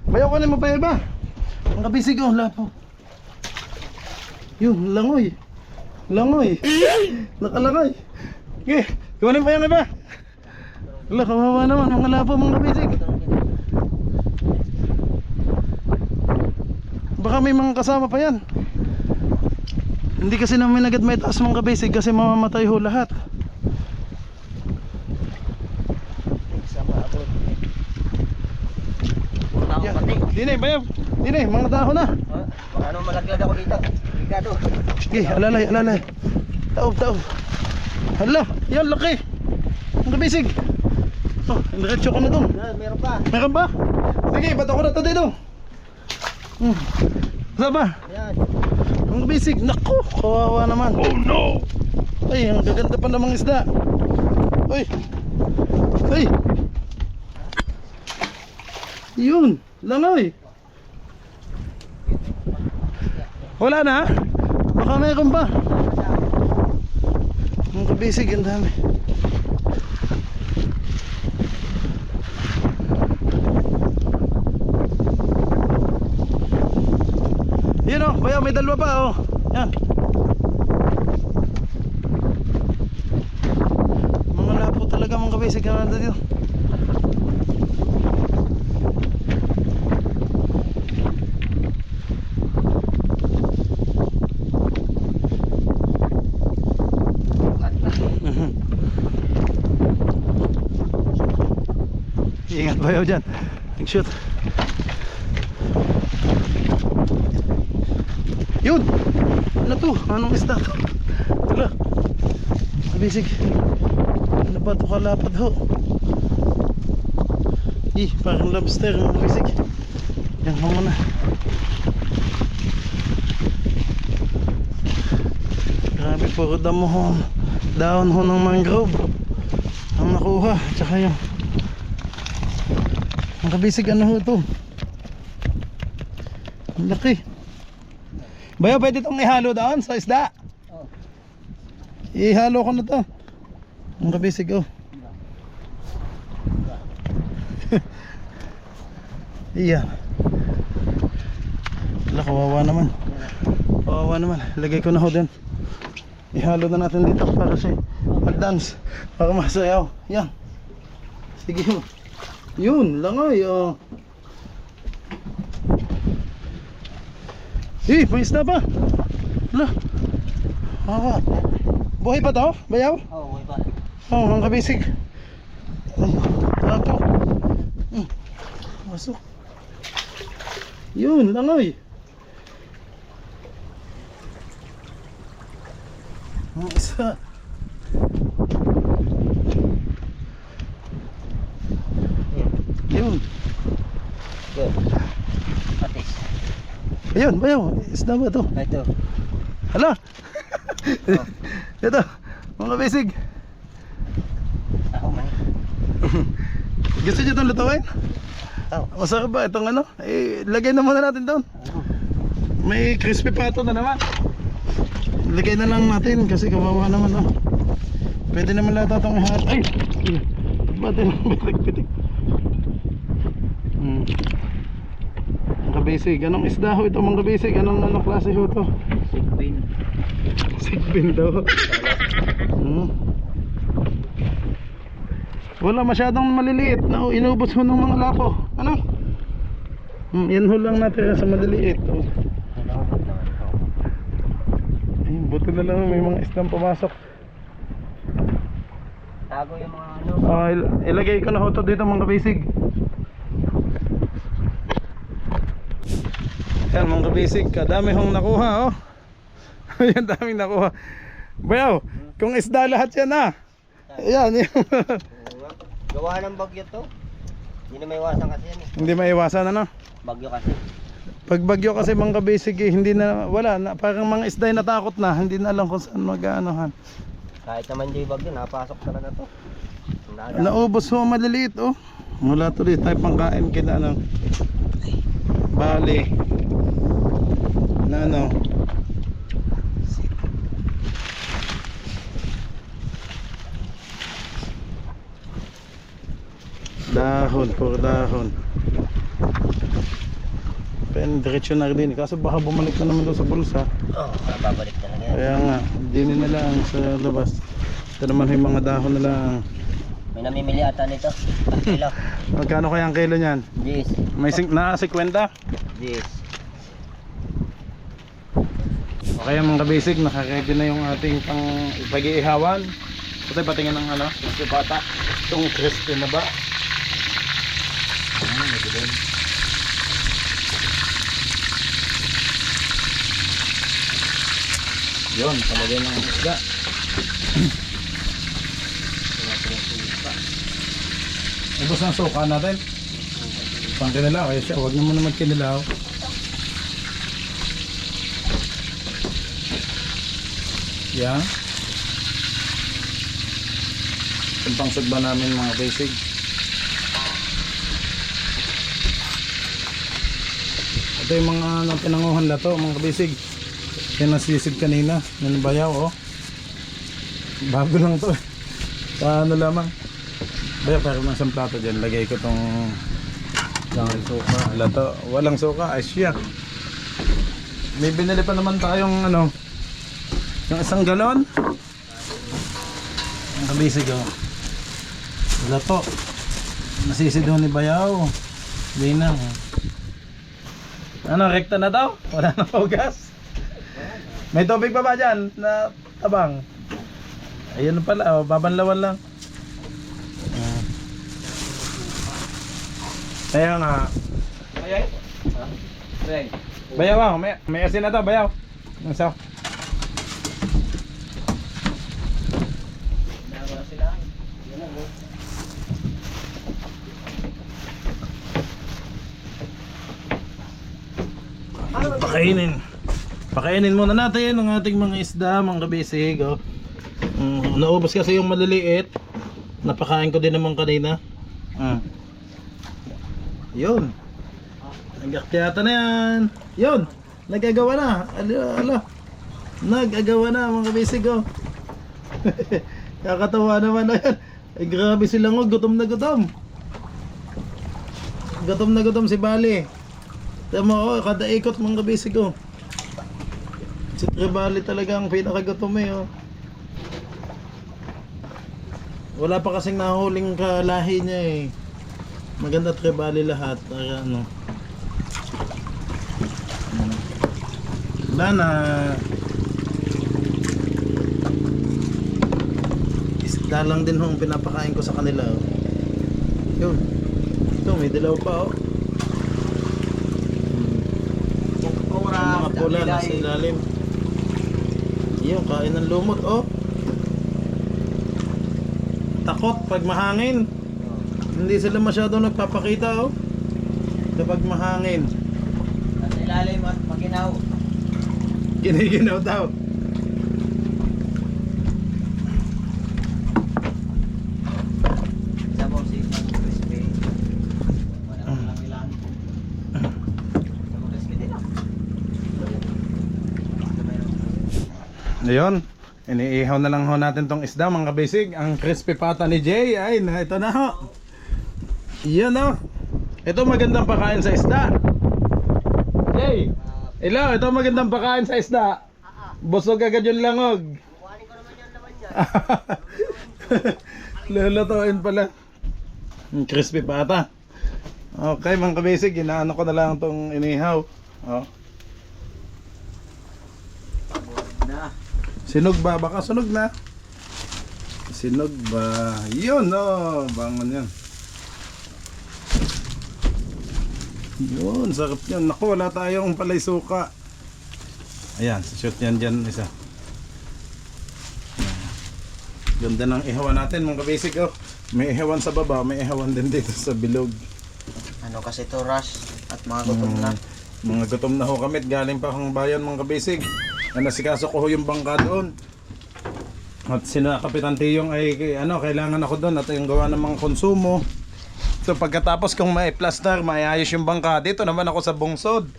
Bayaw ko na mo pa ba? Ang kabisig oh, lapo. Yun, langoy. Langoy. Nakalangay. Okay, kunin pa yung iba. Wala, kawawa naman mga lapo mga kabisig. Baka may mga kasama pa yan. Hindi kasi namin agad may taas mga kabisig kasi mamamatay ho lahat. Puro tao pati. Dine, bayaw. Dine, mga dahon na. Baka ano malaglag ako dito. Gado. Sige, alalay, alalay. Taob, taob. Hala, yan laki. Ang kabisig. Oh, diretso ka na doon. Meron pa. Meron ba? Sige, bato ko na ito dito. Saan ba? Ayan. Ang kabisig. Naku, kawawa naman. Oh no. Ay, ang gaganda pa namang isda. Uy. Ay. Yun, langoy. Wala na? Baka mayroon pa. Ang kabisig, ang dami. Yan o, bayaw, may dalawa pa o. Yan. Mga lapo talaga mga kabisig. Yan dito. Ingat bayaw dyan. Nag-shoot. Yun! Ano to? Anong isda to? Wala. Kabisig. Ano ba ito kalapad ho? Parang lobster. Kabisig. Yan mo muna. Grabe puro damo ho. Dahon ho ng mangrove ang nakuha. Tsaka yung ang kabisig ano ho ito? Ang laki. Bayo, pwede itong ihalo doon sa isda. Ihalo ko na to. Ang kabisig oh. Iya. Wala, kawawa naman. Kawawa naman. Lagay ko na ho din. Ihalo na natin dito para siya mag-dance. Para masayaw. Yan. Sige ho. Yun, langoy oh. May isda pa. Wala. Buhay pa to? Bayaw? Oo, buhay pa. Oo, mga kabisig. Wala to. Masok. Yun, langoy. Ang isa. Yun. Good. Patis. Ayun, bayaw. Isda ba to? Ito. Hala. Ito, mga bisig. Ako man. Gusto nyo itong lutuin? Oo. Masarap ba itong ano? Lagay na muna natin doon. May crispy pa ito na naman. Lagay na lang natin kasi kawawa naman oh. Pwede naman lahat itong ihat. Ay! Ba't yung bitik-bitik? Mga bisig, anong isda ho ito mga bisig? Anong klase ho ito? Sigbin. Sigbin daw. Wala masyadong maliliit na inubos ho ng mga lapo. Ano? Yan ho lang natin sa maliliit oh. Ay, buti na lang may mga isdang pumasok. Tago yung mga ano. Ilagay ko na ho ito dito mga kabisig. Yan mga kabisig, kadami hong nakuha oh. Yan daming nakuha. Bayaw, kung isda lahat yan ah. Yan yung Gawa ng bagyo to. Hindi na maiwasan kasi yan eh. hindi maiwasan ano. Bagyo kasi. Pag bagyo kasi mga kabisig hindi na, wala na, parang mga isda ay natakot na. Hindi na alam kung saan mag-aanohan. Kahit naman di bagyo, napasok talaga to. Naubos ho maliliit oh. Wala tuloy tayo pangkain kina ano. Bali na ano. Dahon, puro dahon. Diretso na rin. Kaso baka bumalik na naman doon sa bulsa. Oo, babalik talaga yan. Kaya nga, dinin na lang sa labas. Ito naman yung mga dahon na lang. May namimili ata nito. Ang kilo. Magkano kaya ang kilo niyan? Yes. May na 50? Yes. Okay mga kabisig, nakaready na yung ating pang pag-iihawan. Ito patingin ng ano, si bata. Itong crispy na ba? Yun, palagay ng isda. Ubos ng suka natin. Pang kinilaw, kaya siya, huwag naman naman kinilaw. Yan. Yung pangsugba namin mga basic. Ito yung mga pinanguhan lato mga basic. Yan nasisid kanina, nanabayaw oh. Bago lang to. Paano lamang. Bayaw, pero nasa plato dyan, lagay ko tong suka. Lato, walang suka, ay siya. May binili pa naman tayong ano, yung 1 galon. Ang kabisig oh. Lato. Nasisid ho ni Bayaw. Hindi na oh. Ano, rekta na daw? Wala na gas. May tubig pa ba dyan na tabang? Ayun pala, oh, babanlawan lang. Kaya nga. Bayaw ah, may asin na to, Bayaw. Ang saw. Pakainin muna natin ang ating mga isda, mga kabisig oh. Naubos kasi yung maliliit. Napakain ko din naman kanina. Yun. Nagakyata na yan. Yun. Nagagawa na. Ala. Nagagawa na mga kabisig oh. Kakatawa naman na yan. Ay grabe silang oh. Gutom na gutom. Gutom na gutom si Bali. Tama oh. Kada ikot mga kabisig oh. Si Tribali talaga ang pinakagutom eh oh. Wala pa kasing nahuling kalahi niya eh. Maganda Tribali lahat. Ano. Wala na. Isda lang din hong pinapakain ko sa kanila oh. Yun. Ito may dilaw pa oh. Mga pula nasa ilalim. Yun, kain ng lumot oh. Takot pag mahangin. Hindi sila masyado nagpapakita oh. Kapag mahangin. Nasa ilalim at maginaw. Giniginaw daw. Sabaw si crispy. Wala lang ilan. Sabaw crispy din ah. Ayun. Iniihaw na lang ho natin tong isda mga kabisig. Ang crispy pata ni Jay. Ay, ito na ho. Yan ho. Ito magandang pakain sa isda. Jay. Hello, ito magandang pakain sa isda. Busog agad yung langog. Kuhanin ko naman yan naman dyan. Lulutuin pala. Ang crispy pata. Okay mga kabisig. Inaano ko na lang tong inihaw. Oh. Na. Sinog ba? Baka sunog na. Sinog ba? Yun oh. Bangon yan. Yun, sarap yan. Naku, wala tayong palay suka. Ayan, shoot yan dyan isa. Ayan. Ganda ng ihawan natin mga kabisig oh. May ihawan sa baba, may ihawan din dito sa bilog. Ano kasi to rush at mga gutom na. Mga gutom na ho kami. Galing pa akong bayan mga kabisig. Nasikaso ko ho yung bangka doon. At sina Kapitan Tiyong ay ano, kailangan ako doon at yung gawa ng mga konsumo. So pagkatapos kung may plaster, maayos yung bangka, dito naman ako sa bungsod.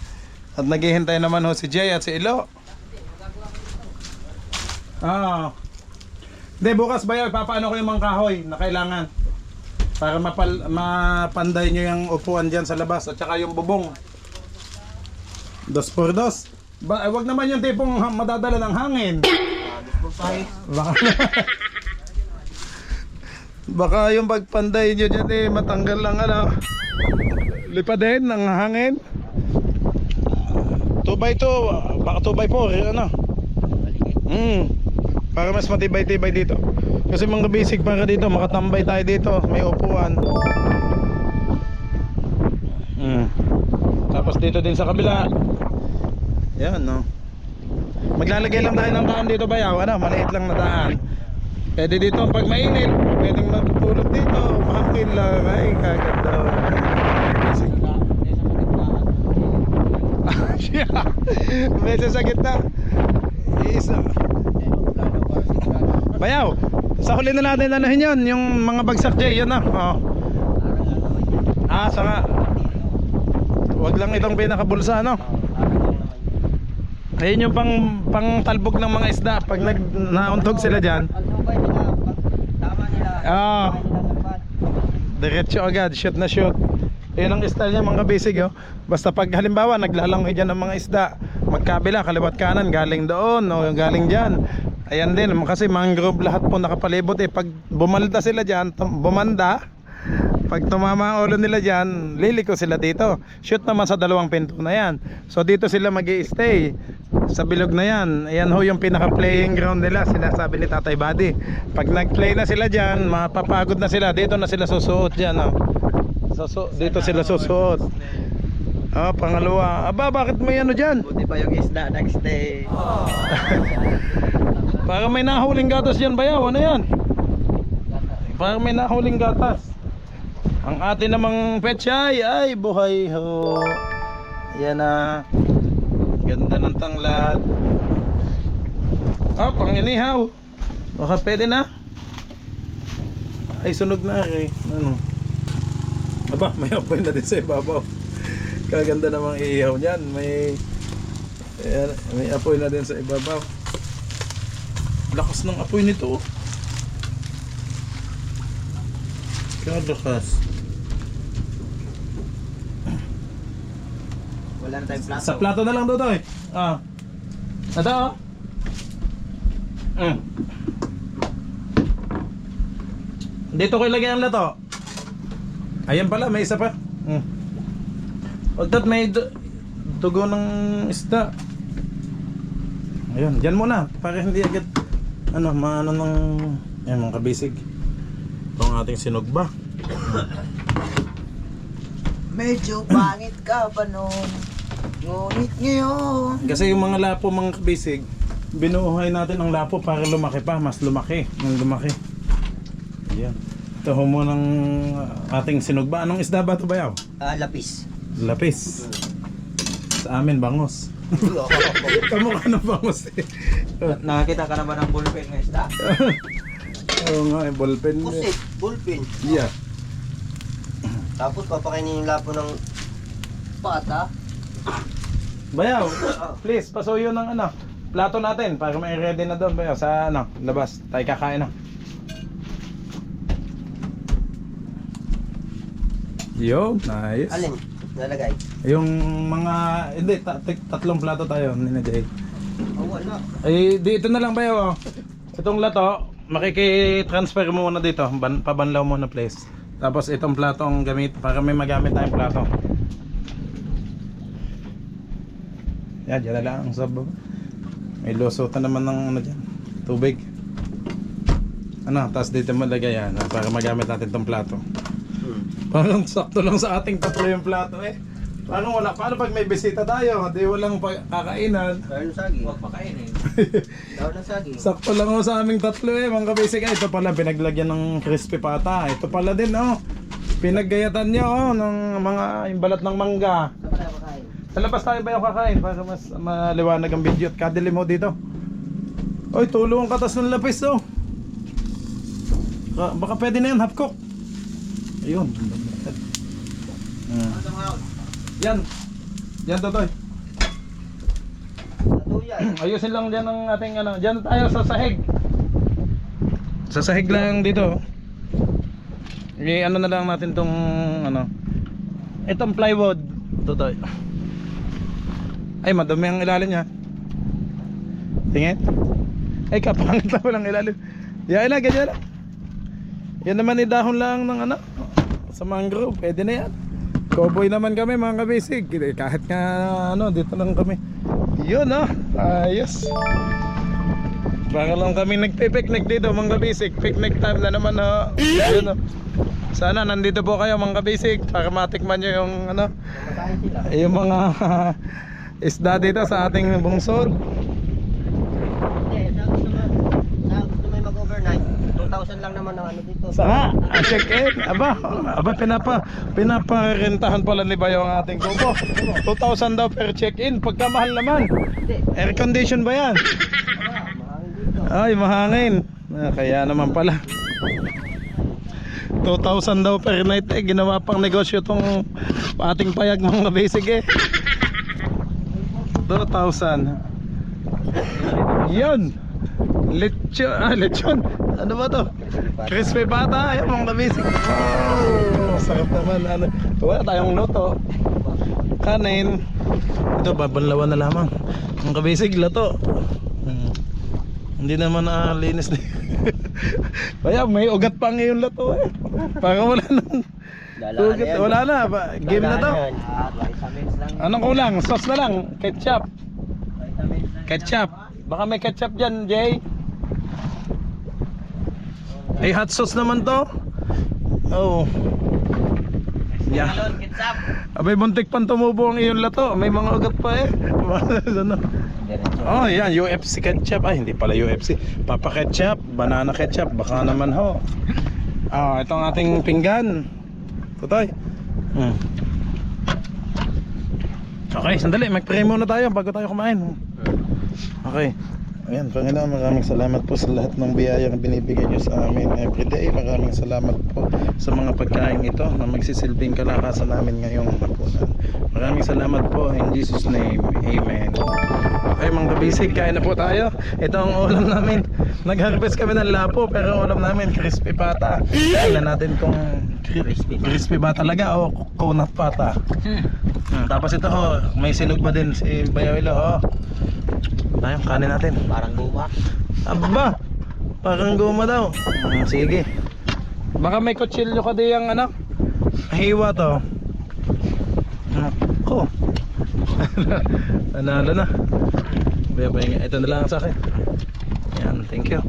At naghihintay naman ho si Jay at si Ilo. Hindi, bukas ba yun? Papaano ko yung mga kahoy na kailangan? Para mapanday nyo yung upuan dyan sa labas at saka yung bubong. 2x2. Wag naman yung tipong madadala ng hangin. Baka yung pagpanday nyo dyan eh matanggal lang ano. Lipad din ng hangin. 2x2, baka 2x4 ano. Para mas matibay-tibay dito. Kasi mga basic para dito, makatambay tayo dito. May upuan. Tapos dito din sa kabila. Yan no. Maglalagay lang tayo ng daan dito bayaw, ano, maliit lang na daan. Pwede dito pag mainit, pwedeng matulog dito, mahangin lang, ay kaganda. May sa gitna. Isa. Bayaw, sa huli na natin anuhin yun, yung mga bagsak dyan, yun na. Oh. Saka wag lang itong pinakabulsa, no? Ayun yung pang talbog ng mga isda pag nauntog sila dyan. Diretso agad, shoot na shoot. Yun ang style niya mga bisig, oh. Basta pag halimbawa naglalangoy dyan ng mga isda, magkabila, kaliwat kanan, galing doon o galing dyan. Ayan din, kasi mangrove lahat po nakapalibot eh. Pag bumalda sila dyan, bumanda, pag tumama ang ulo nila dyan, liliko sila dito. Shoot naman sa dalawang pinto na yan. So dito sila mag-i-stay sa bilog na yan. Ayan ho yung pinaka-playing ground nila, sinasabi ni Tatay Buddy. Pag nag-play na sila dyan, mapapagod na sila. Dito na sila susuot dyan, oh. Dito sila susuot. Pangalawa. Aba, bakit may ano dyan? Buti pa yung isda nag-stay. Parang may nahuling gatas dyan bayaw. Ano yan? Parang may nahuling gatas. Ang atin namang pechay ay buhay ho. Yan na. Ganda ng tanglad. Pang inihaw. Baka pwede na. Ay sunog na eh. Ano? Aba, may apoy na din sa ibabaw. Kaganda namang iihaw niyan. May apoy na din sa ibabaw. Lakas ng apoy nito. Kalakas. Wala na tayong plato. Sa plato na lang Dodoy. Ito oh. Dito ko ilagay ang lato. Ayan pala, may isa pa. Huwag may dugo ng isda. Ayun, dyan muna. Para hindi agad maano ng mga kabisig. Ito ang ating sinugba. Medyo pangit ka pa noon. Ngunit ngayon. Kasi yung mga lapo mga kabisig, binuhay natin ang lapo para lumaki pa. Mas lumaki. Lumaki. Ayan. Ito ho mo ng ating sinugba. Anong isda ba ito bayaw? Lapis. Lapis. Sa amin, bangos. Kamukha ng bangos eh. Nakakita ka na ba ng ballpen ng isda? Oo nga, ballpen. Pusit, ballpen. Yeah. Tapos papakainin yung lapo ng pata. Bayaw, please, pasuyo ng plato natin para may ready na doon bayaw sa labas. Tayo kakain na. Yo, nice. Alin? Nalagay? Yung mga, hindi, tatlong plato tayo ninajay. Wala. Ay, dito na lang bayaw. Itong lato, makiki-transfer mo muna dito. Pabanlaw muna please. Tapos itong plato ang gamit para may magamit tayong plato. Yan, dyan na lang sa baba. May lusutan naman ng dyan, tubig. Tapos dito malagay yan para magamit natin itong plato. Parang sakto lang sa ating tatlo yung plato eh. Parang wala. Paano pag may bisita tayo? Di walang kakainan. Daw ng saging. Huwag pakainin. Daw ng saging. Sakto lang sa aming tatlo eh. Mga kabisig. Ito pala pinaglagyan ng crispy pata. Ito pala din pinaggayatan nyo ng mga yung balat ng mangga. Saan pa tayo pakain? Sa labas tayo ba yung kakain para mas maliwanag ang video at kadilim mo dito. Oy, tulo ang katas ng lapis baka pwede na yan, half cook. Ayun. Yan. Yan Totoy. Ayusin lang dyan ang ating dyan tayo sa sahig. Sa sahig lang dito. Na lang natin tong itong plywood Totoy. Ay, madumi ang ilalim niya. Tingin. Ay, kapangit na walang ilalim. Yan na, ganyan na. Yan naman idahon lang ng sa mangrove, pwede na yan. Cowboy naman kami mga kabisig. Kahit nga dito lang kami. Yun ayos. Para lang kami nagpipiknik dito mga kabisig. Picnic time na naman Yun Sana nandito po kayo mga kabisig para matikman nyo yung yung mga isda dito sa ating bungsod. 2,000 lang naman ang ano dito. Saka, check-in. Aba, pinaparentahan pala ni Bayo ang ating kubo. 2,000 daw per check-in. Pagkamahal naman. Hindi. Air condition ba yan? Mahangin dito. Ay, mahangin. Kaya naman pala. 2,000 daw per night eh. Ginawa pang negosyo tong ating payag mga basic eh. 2,000. Yun. Lechon. Ano ba to? Crispy pata. Ayun mga basic. Oh, sarap naman. Ano? Wala tayong luto. Kanin. Ito babanlawan na lamang. Mga basic luto. Hindi naman linis na. Kaya may ugat pa ngayon luto eh. Para wala nang ugat. Wala na. Game na to. Vitamins lang. Anong kulang? Sauce na lang. Ketchup. Vitamins lang. Ketchup. Baka may ketchup dyan, Jay. Ay, hot sauce naman to. Oh. Yeah. Galon, kitsap. Abay, buntik pang tumubo ang iyong lato. May mga ugat pa eh. Ano? Oh, yan. UFC ketchup. Ay, hindi pala UFC. Papa ketchup. Banana ketchup. Baka naman ho. Ah, ito ang ating pinggan. Tutoy. Okay, sandali. Mag-pray muna tayo bago tayo kumain. Okay. Ayan, Panginoon, maraming salamat po sa lahat ng biyayang binibigay niyo sa amin everyday. Maraming salamat po sa mga pagkain ito na magsisilbing kalakasan namin ngayong hapunan. Maraming salamat po in Jesus name. Amen. Okay mga kabisig, kain na po tayo. Ito ang ulam namin. Nag-harvest kami ng lapo pero ang ulam namin crispy pata. Tingnan natin kung crispy ba talaga o coconut pata. Tapos ito ho, may silog ba din si Bayawilo ho. Tayo, kanin natin. Parang guma. Aba, parang guma daw. Sige. Baka may kutsilyo ka diyang ano, hiwa to. Ako. Nanalo na. Ito na lang sa akin. Yan, thank you.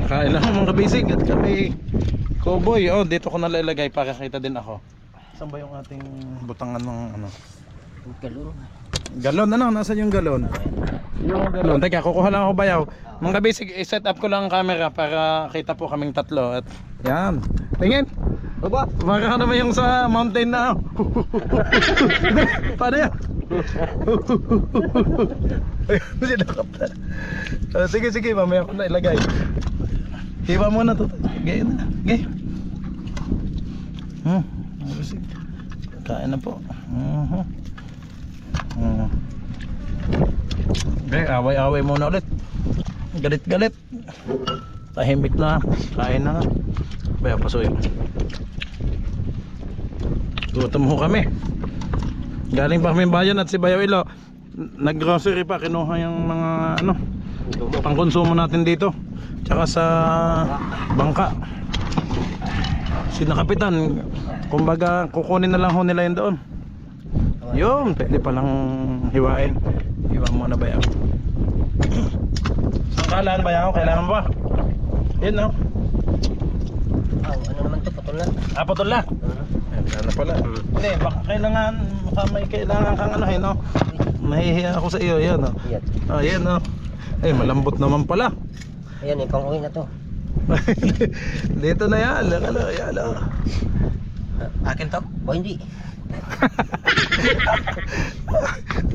Kain lang mga kabisig at kami cowboy. Oh, dito ko nalalagay para kita din ako. Saan ba yung ating butangan ng ano? Galon. Galon, ano? Nasaan yung galon? Yung galon. Teka, kukuha lang ako bayaw. Mga basic, i-set up ko lang ang camera para kita po kaming tatlo. At yan. Tingin. Baba. Baka naman yung sa mountain na. Paano yan? Ayun, sinakap na. Sige, sige. Mamaya ko na ilagay. Hiba muna to. Gaya na. Gaya. Kain na po. Okay, away-away muna ulit. Galit-galit. Tahimik na. Kain na nga. Baya pasuyo. Gutom ho kami. Galing pa kami bayan at si Bayaw Ilo nag-grocery pa. Kinuha yung mga ano pangkonsumo natin dito. Tsaka sa bangka. Si nakapitan, kumbaga kukunin na lang ho nila yun doon. Yun, pwede palang hiwain. Hiwa mo na Bayaw. Sangkalan Bayaw, kailangan ba? Yun no? Ano naman to, putol na. Ah, putol na? Ano pala? Hindi, baka kailangan, baka may kailangan kang ano no? Nahihiya ako sa iyo, yan no? Yan. Ah, yan no? Eh, malambot naman pala. Ayan, pang-uwi na to. Dito na yan, yan. Akin to? O hindi?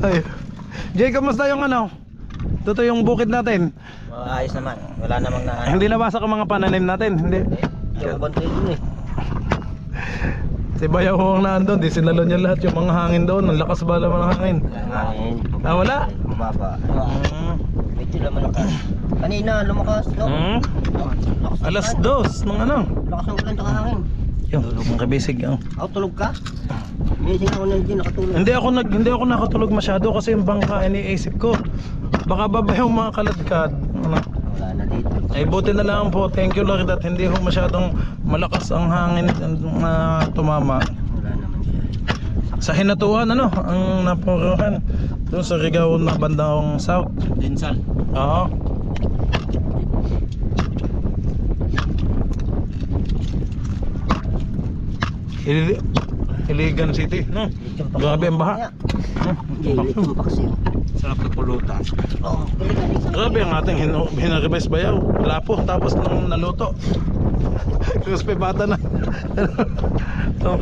Ay. Jay, kamusta yung ano? Ito yung bukid natin. Ayos naman. Wala namang na. Hindi nabasak ang mga pananim natin, hindi. Yung bantay dun eh. Si Bayaw ang naandun, di sinalo niya lahat yung mga hangin doon. Ang lakas ba naman ang hangin? Hangin. Ah, wala? Bumaba. Medyo naman lakas. Kanina lumakas, no? Lakas ng Alas ulan. 2 ng ano? Lakas ng ulan tsaka hangin. Yung mga kabisig. Ako tulog ka? Hindi ako nakatulog. Hindi ako nakatulog masyado kasi yung bangka iniisip ko. Baka baba yung mga kaladkad. Ano? Wala na dito. Ay buti na lang po. Thank you Lord at hindi ho masyadong malakas ang hangin na tumama. Wala naman siya. Sa Hinatuan ano, ang napuruhan doon sa Rigao na bandang south. Dinsal. Oo. Iligan City, no? Grabe ang baha. Gilid yung paksiw. Sarap na pulutan. Oh, Grabe ang ating hinaribes bayaw. Lapo, tapos nung naluto. Crispy bata na. Oh.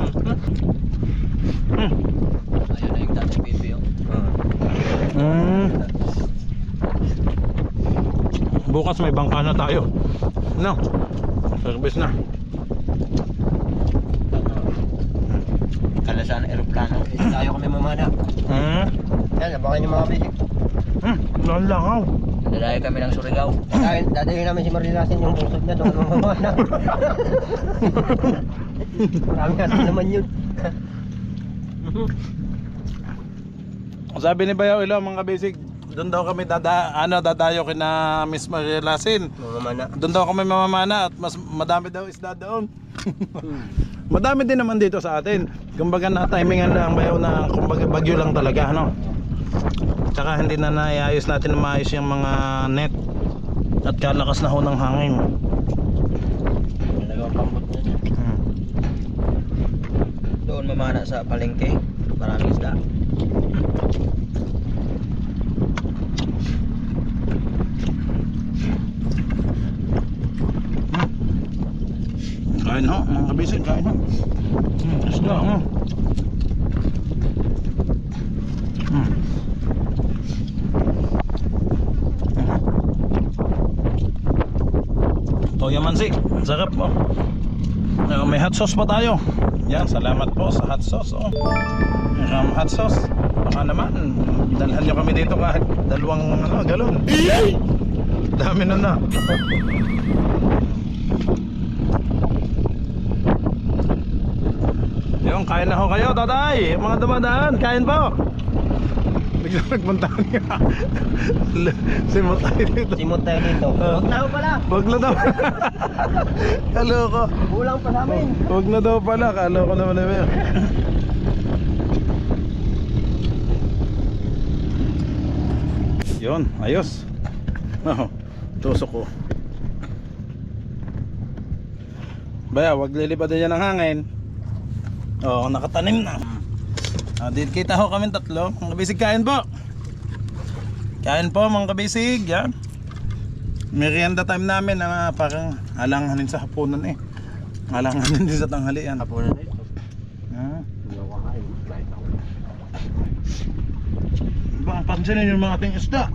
ayun na yung dating baby oh. Bukas may bangka na tayo. No. Service na. Kalasan aeroplano. Tayo kami mamana. Yan, abangan yung mga basic. Langaw. Dadayo kami ng Surigao. Dadayin namin si Marilasin yung busog na doon ng mamana. Marami natin naman yun. Sabi ni Bayaw Ilo mga basic, doon daw kami dadayo kina Miss Marilasin. Mamana. Doon daw kami mamamana at mas madami daw isda doon. Madami din naman dito sa atin. Kumbaga na timingan lang Bayaw na kumbaga bagyo lang talaga no. Tsaka hindi na naiayos natin na maayos yung mga net at kalakas na ho ng hangin. Dalawang pambot na dyan. Doon mamana sa palengke. Maraming isda. Kain ho mga kabisig, kain ho. Isda ho. Toyo mansik, sarap po. May hot sauce pa tayo. Yan, salamat po sa hot sauce oh. Hot sauce. Baka naman dalhan nyo kami dito kahit dalawang galon. Dami na. Yung kain na ho kayo, tatay. Mga dumadaan, kain po. Biglang nagpuntahan niya. Simot tayo dito. Simot tayo dito. Huwag na ho pala. Wag na daw. Kaloko. Kulang pa namin. Wag na daw pala. Kaloko naman namin. Yun, ayos. Oh, tusok ko. Baya, wag lilipad yan ng hangin. Oh, nakatanim na. Dito kita ho kami tatlo. Mga kabisig, kain po. Kain po mga kabisig. Yan. Merienda time namin na parang alanganin sa hapunan eh. Alanganin din sa tanghalian. Hapunan na ito. Baka pansinin yung mga ating isda.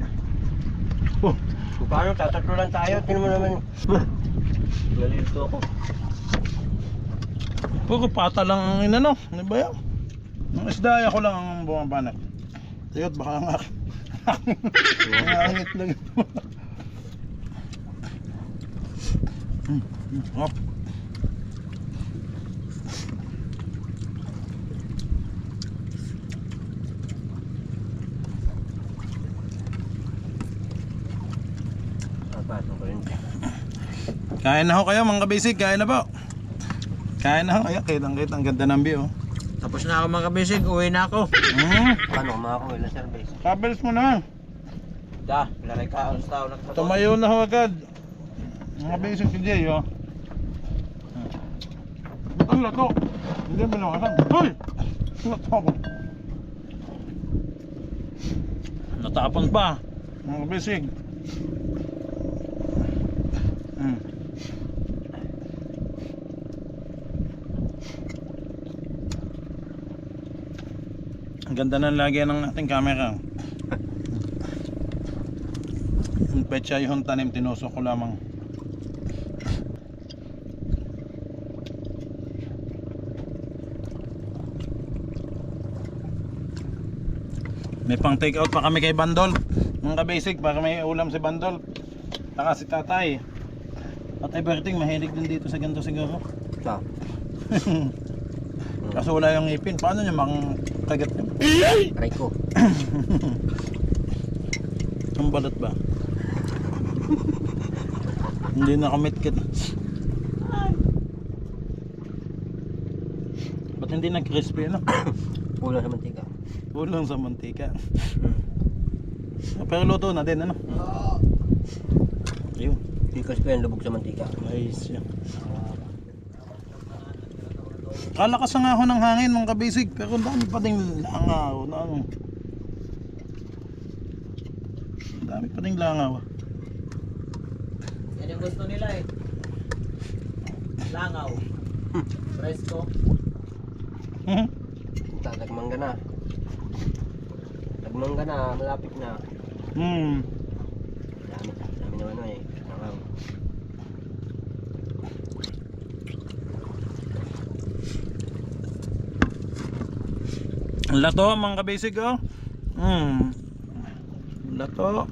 Oh, Kung paano, tatatlo lang tayo. Tingnan mo naman. Galito ako. puro pata lang ang inano. Ano ba yan? Ang isda ako lang ang bumabanat. Tiyot baka ang akin. Ang itlog. Oh. Kain na ho kayo mga kabisig, kain na po. Kain na ho, ayan, kitang-kita, ang ganda ng view. Tapos na ako mga kabisig, uwi na ako. Paano kumakakuha ilang service? Kabels mo na. Da, pilaray ka, alas tao na kapag. Tumayo na ho agad. Mga kabisig si Jay, oh. Ba't ang lato? Hindi mo nakasan. Hoy! Lato ako. Natapon pa. Mga kabisig. Ang ganda ng lagyan ng ating camera. Yung petsa yung tanim, tinusok ko lamang. May pang take out pa kami kay Bandol. Mga ka-basic, para may ulam si Bandol. Saka si Tatay. At everything, mahilig din dito sa ganito siguro. Sa? Kaso wala yung ipin. Paano niya makakagat niya? Aray ko. Ang balot ba? Hindi nakamit-kit. Ba't hindi nag-crispy ano? Kulang sa mantika. Kulang sa mantika. Pero luto na din ano? Ayun. Tikas ko yan, lubog sa mantika. Nice yan. Kalakas nga ako ng hangin mga kabisig. Pero ang dami pa ding langaw na ano. Dami pa rin langaw. Yan yung gusto nila eh. Langaw. Presko. Dagmangga na. Dagmangga na, malapit na. Dami naman eh. Langaw. Lato mga kabisig oh. Lato.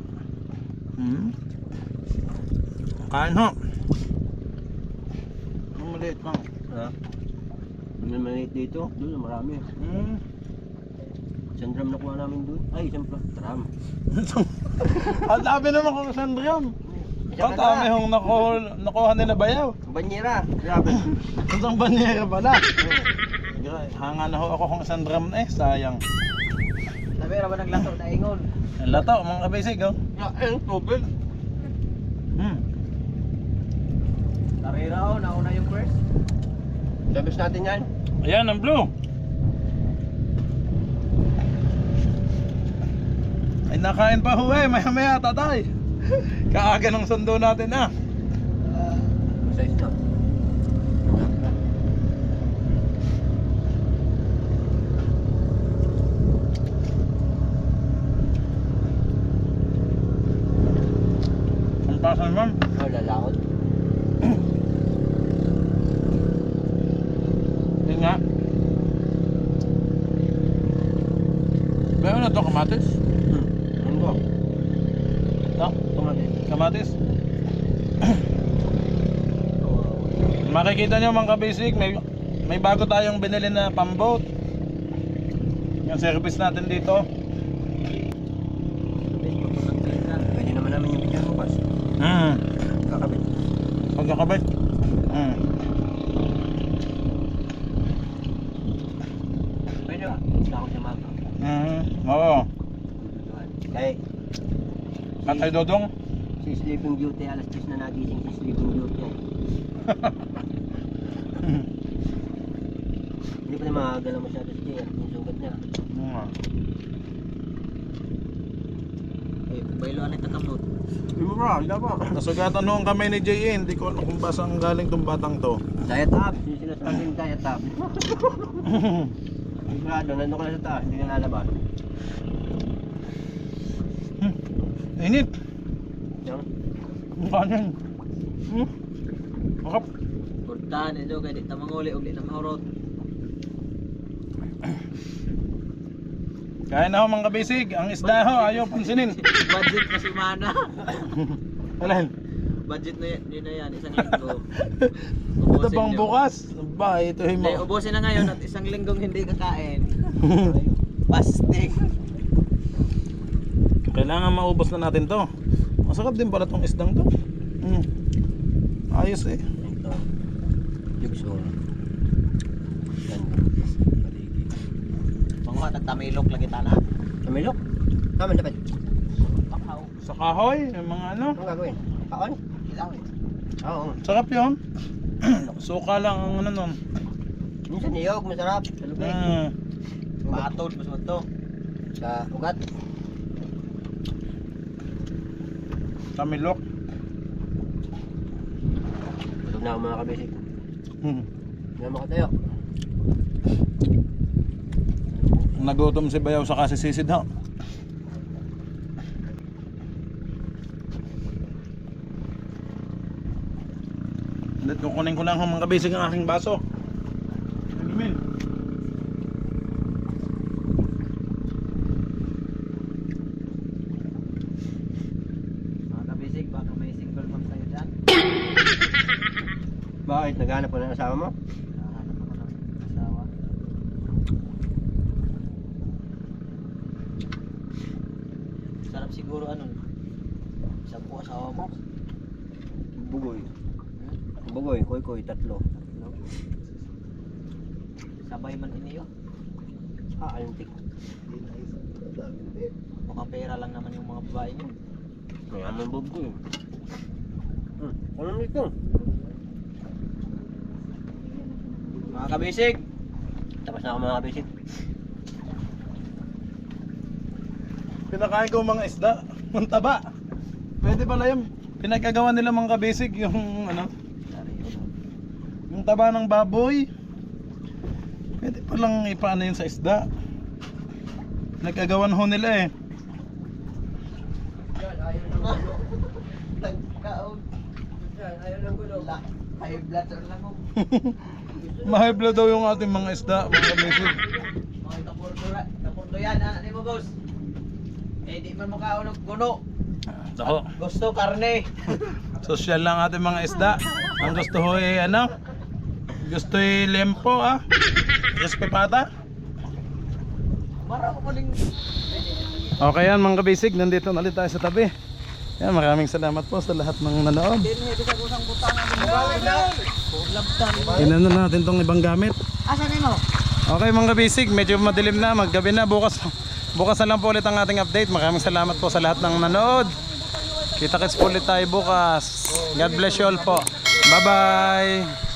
Kain ho. Maliit lang. Ha? May maliit dito. Doon marami. Isang drum nakuha namin doon. Ay, isang drum. Ang dami naman kung saan drum. Ang dami hong nakuha nila bayaw. Banyera. Grabe. Isang banyera pala. Hanga na ho ako kung isang drum na eh. Sayang. Sabi ba naglato na ingon? Ang lato mga kabisig oh. Tubig. Tarira oh, nauna yung first. Dabis natin yan. Ayan ang blue. Ay nakain pa ho eh. Maya maya tatay. Kaaga ng sundo natin ah. Size na. Ang pasan ma'am. Oh, lalaot. Yun nga. Bayo na to kamatis? Ano ba? Ito? Tumabi. Kamatis? Makikita nyo mga kabisig, may bago tayong binili na pamboat. Yung service natin dito. Pwede naman namin yung bigyan bukas. Kakabit. Pagkakabit. Pwede ba? Gusto ako siya maka. Oo. Kaya, Katay Dodong. si Sleeping Beauty, alas 10 na nagising si Sleeping Beauty. Hindi pa na makagalaw masyado si Jay at yung sugat niya. Eh, bailoan ito kamot. Hindi mo ba? Hindi ba? Nasugatan ho ang kamay ni Jay. Hindi ko alam kung ba saan galing tong batang to. Diet up. Yung sinasabing diet up. Sigurado, nandun ko na sa taas. Hindi na lalabas. Init. Yung? Ang kanin. Makap. Kurtahan ito kaya di tamanguli o di na mahurot. Kaya na ho mga kabisig. Ang isda ho, ayaw pansinin. Budget na si Mana. Alin? Budget na yun na yan, isang linggo. Ito bang bukas? Ba, ito Hindi, himo. ubusin na ngayon at isang linggong hindi kakain. Fasting. Kailangan maubos na natin to. Masarap din pala tong isdang to. Ayos eh. Ito. Yugso. Yan. Paligid. Mga nagtamilok lagi tana. Kamilok? Tama dapat. Pakaw. Sa kahoy, yung mga ano. Anong gagawin? Paon? Ilawin. Oo. Sarap yun. Suka lang ang ano nun. Minsan niyog, masarap. Sa lubig. Matod, mas to. Sa ugat. Tamilok. Tulog na ako mga kabisig. Hindi na makatayo. Nagutom si Bayaw sa kasisisid ha. Kukunin ko lang mga kabisig ang aking baso. Inumin. Mga kabisig, baka may single mom kayo dyan. Bakit? Naghanap ko ng asawa mo? Nakahanap ako ng asawa. Sarap siguro ano. Isang po asawa mo. Bugoy. Bugoy, koy-koy, tatlo. Sabay man iniyo. Alintik. Mukhang pera lang naman yung mga babae nyo. Mayaman bugoy. Ano nito? Mga kabisig! Tapos na ako mga kabisig. Pinakain ko mga isda. Ang taba. Pwede pala yung pinagkagawa nila mga kabisig yung ano, yung taba ng baboy. Pwede palang ipaano yun sa isda. Nagkagawan ho nila eh. Nagkaon. Ayaw lang gulo. High blood lang ako. Mahigh blood daw yung ating mga isda, mga kabisig. Mga tapurdo yan, ano mo boss? Eh di man makaon ng guno. Ako, Gusto karne. social lang ating mga isda. Ang gusto ho eh ano? Gusto eh lempo ah. Crispy pata. Mara ko muling. Okay yan mga kabisig, nandito na ulit tayo sa tabi. Yan, maraming salamat po sa lahat ng nanood. Bisa kusang butangan mo. Inano natin tong ibang gamit. Asa ni mo? Okay mga kabisig, medyo madilim na, maggabi na. Bukas na lang po ulit ang ating update. Maraming salamat po sa lahat ng nanood. Kita-kits po ulit tayo bukas. God bless you all po. Bye bye.